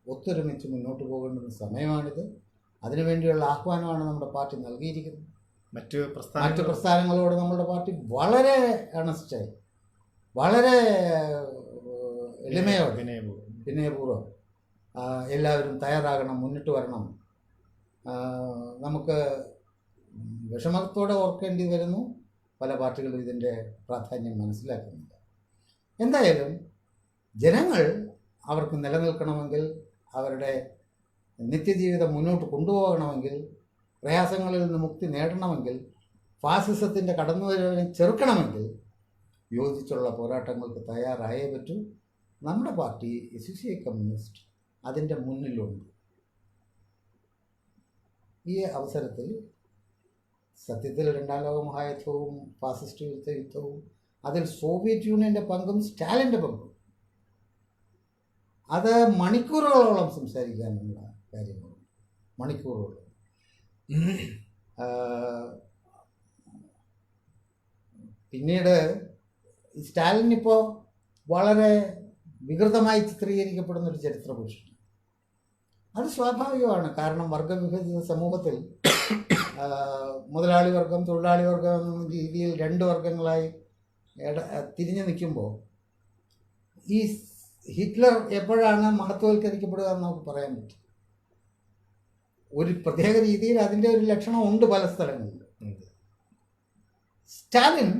ഒത്തൊരുമിച്ച് മുന്നോട്ട് പോകേണ്ടുന്ന സമയമാണിത്. അതിനുവേണ്ടിയുള്ള ആഹ്വാനമാണ് നമ്മുടെ പാർട്ടി നൽകിയിരിക്കുന്നത്. മറ്റ് പ്രസ്ഥാനങ്ങളോട് നമ്മുടെ പാർട്ടി വളരെ ഏണസ്റ്റായി, വളരെ എളിമയോടെ, വിനയപൂർവ്വം എല്ലാവരും തയ്യാറാകണം, മുന്നിട്ട് വരണം. നമുക്ക് വിഷമത്തോടെ ഓർക്കേണ്ടി വരുന്നു, പല പാർട്ടികളും ഇതിൻ്റെ പ്രാധാന്യം മനസ്സിലാക്കുന്നില്ല. എന്തായാലും ജനങ്ങൾ അവർക്ക് നിലനിൽക്കണമെങ്കിൽ, അവരുടെ നിത്യജീവിതം മുന്നോട്ട് കൊണ്ടുപോകണമെങ്കിൽ, പ്രയാസങ്ങളിൽ നിന്ന് മുക്തി നേടണമെങ്കിൽ, ഫാസിസത്തിൻ്റെ കടന്നുവരവിനെ ചെറുക്കണമെങ്കിൽ യോജിച്ചുള്ള പോരാട്ടങ്ങൾക്ക് തയ്യാറായേ പറ്റൂ. നമ്മുടെ പാർട്ടി SUCI കമ്മ്യൂണിസ്റ്റ് അതിൻ്റെ മുന്നിലുണ്ട്. ഈ അവസരത്തിൽ സത്യത്തിൽ രണ്ടാം ലോക മഹായുദ്ധവും ഫാസിസ്റ്റ് വിരുദ്ധ യുദ്ധവും അതിൽ സോവിയറ്റ് യൂണിയൻ്റെ പങ്കും സ്റ്റാലിൻ്റെ പങ്കും അത് മണിക്കൂറുകളോളം സംസാരിക്കാനുള്ള കാര്യങ്ങളുണ്ട്. മണിക്കൂറുകൾ. പിന്നീട് സ്റ്റാലിൻ ഇപ്പോൾ വളരെ വികൃതമായി ചിത്രീകരിക്കപ്പെടുന്നൊരു ചരിത്ര പുരുഷനാണ്. അത് സ്വാഭാവികമാണ്. കാരണം വർഗവിഭജിത സമൂഹത്തിൽ മുതലാളി വർഗം, തൊഴിലാളി വർഗം എന്ന രീതിയിൽ രണ്ട് വർഗങ്ങളായി തിരിഞ്ഞു നിൽക്കുമ്പോൾ ഈ ഹിറ്റ്ലർ എപ്പോഴാണ് മഹത്വവൽക്കരിക്കപ്പെടുക എന്ന് നമുക്ക് പറയാൻ പറ്റും. ഒരു പ്രത്യേക രീതിയിൽ അതിൻ്റെ ഒരു ലക്ഷണം ഉണ്ട് പല സ്ഥലങ്ങളിൽ. സ്റ്റാലിൻ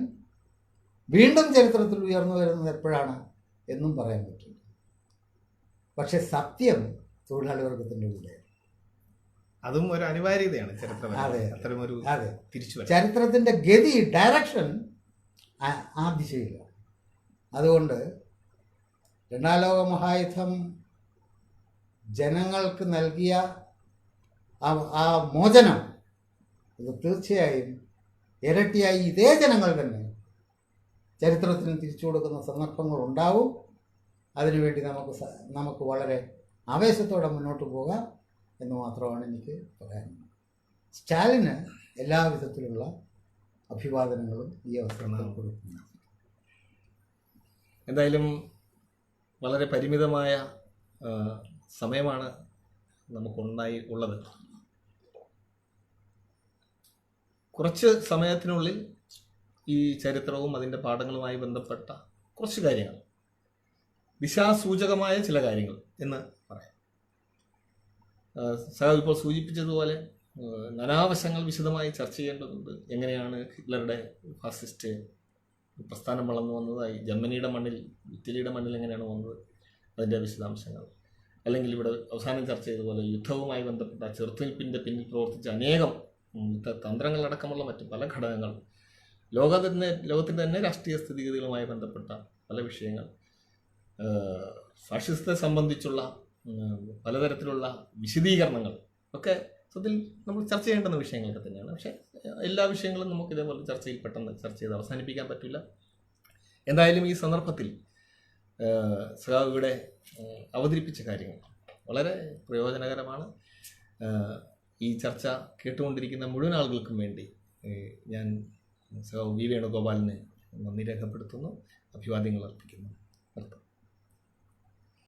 വീണ്ടും ചരിത്രത്തിൽ ഉയർന്നു വരുന്നത് എപ്പോഴാണ് എന്നും പറയാൻ പറ്റില്ല. പക്ഷെ സത്യം തൊഴിലാളി വർഗത്തിൻ്റെ കൂടെ. അതും ഒരു അനിവാര്യതയാണ് ചരിത്രം. അതെ. അത്തരമൊരു അതെ, തിരിച്ചു ചരിത്രത്തിൻ്റെ ഗതി, ഡയറക്ഷൻ ആ ദിശയിലാണ്. അതുകൊണ്ട് രണ്ടാം ലോക മഹായുദ്ധം ജനങ്ങൾക്ക് നൽകിയ ആ മോചനം അത് തീർച്ചയായും ഇരട്ടിയായി ഇതേ ജനങ്ങൾ തന്നെ ചരിത്രത്തിന് തിരിച്ചു കൊടുക്കുന്ന സന്ദർഭങ്ങൾ ഉണ്ടാവും. അതിനുവേണ്ടി നമുക്ക് വളരെ ആവേശത്തോടെ മുന്നോട്ട് പോകാം എന്ന് മാത്രമാണ് എനിക്ക് പറയാനുള്ളത്. സ്റ്റാലിന് എല്ലാവിധത്തിലുള്ള അഭിവാദനങ്ങളും ഈ അവസരത്തിൽ കൊടുക്കുന്നു. എന്തായാലും വളരെ പരിമിതമായ സമയമാണ് നമുക്കുണ്ടായി ഉള്ളത്. കുറച്ച് സമയത്തിനുള്ളിൽ ഈ ചരിത്രവും അതിൻ്റെ പാഠങ്ങളുമായി ബന്ധപ്പെട്ട കുറച്ച് കാര്യങ്ങൾ, ദിശാസൂചകമായ ചില കാര്യങ്ങൾ എന്ന് പറയാം. സഹ ഇപ്പോൾ സൂചിപ്പിച്ചതുപോലെ നാനാവശങ്ങൾ വിശദമായി ചർച്ച ചെയ്യേണ്ടതുണ്ട്. എങ്ങനെയാണ് ഹിറ്റ്ലറുടെ ഫാസിസ്റ്റ് പ്രസ്ഥാനം വളർന്നു വന്നതായി, ജർമ്മനിയുടെ മണ്ണിൽ, ഇറ്റലിയുടെ മണ്ണിൽ എങ്ങനെയാണ് വന്നത്, അതിൻ്റെ വിശദാംശങ്ങൾ, അല്ലെങ്കിൽ ഇവിടെ അവസാനം ചർച്ച ചെയ്തതുപോലെ യുദ്ധവുമായി ബന്ധപ്പെട്ട ചെറുത്തുനിൽപ്പിൻ്റെ പിന്നിൽ പ്രവർത്തിച്ച അനേകം തന്ത്രങ്ങളടക്കമുള്ള മറ്റു പല ഘടകങ്ങൾ, ലോകത്തിൻ്റെ തന്നെ രാഷ്ട്രീയ സ്ഥിതിഗതികളുമായി ബന്ധപ്പെട്ട പല വിഷയങ്ങൾ, ഫാഷിസത്തെ സംബന്ധിച്ചുള്ള പലതരത്തിലുള്ള വിശദീകരണങ്ങൾ ഒക്കെ സത്യത്തിൽ നമ്മൾ ചർച്ച ചെയ്യേണ്ടുന്ന വിഷയങ്ങളൊക്കെ തന്നെയാണ്. പക്ഷേ എല്ലാ വിഷയങ്ങളും നമുക്ക് ഇതേപോലെ ചർച്ചയിൽ പെട്ടെന്ന് ചർച്ച ചെയ്ത് അവസാനിപ്പിക്കാൻ പറ്റില്ല. എന്തായാലും ഈ സന്ദർഭത്തിൽ സഖാവ് ഇവിടെ അവതരിപ്പിച്ച കാര്യങ്ങൾ വളരെ പ്രയോജനകരമാണ്. ഈ ചർച്ച കേട്ടുകൊണ്ടിരിക്കുന്ന മുഴുവൻ ആളുകൾക്കും വേണ്ടി ഞാൻ സഖാവ് വി വേണുഗോപാലിന് നന്ദി രേഖപ്പെടുത്തുന്നു, അഭിവാദ്യങ്ങൾ അർപ്പിക്കുന്നു.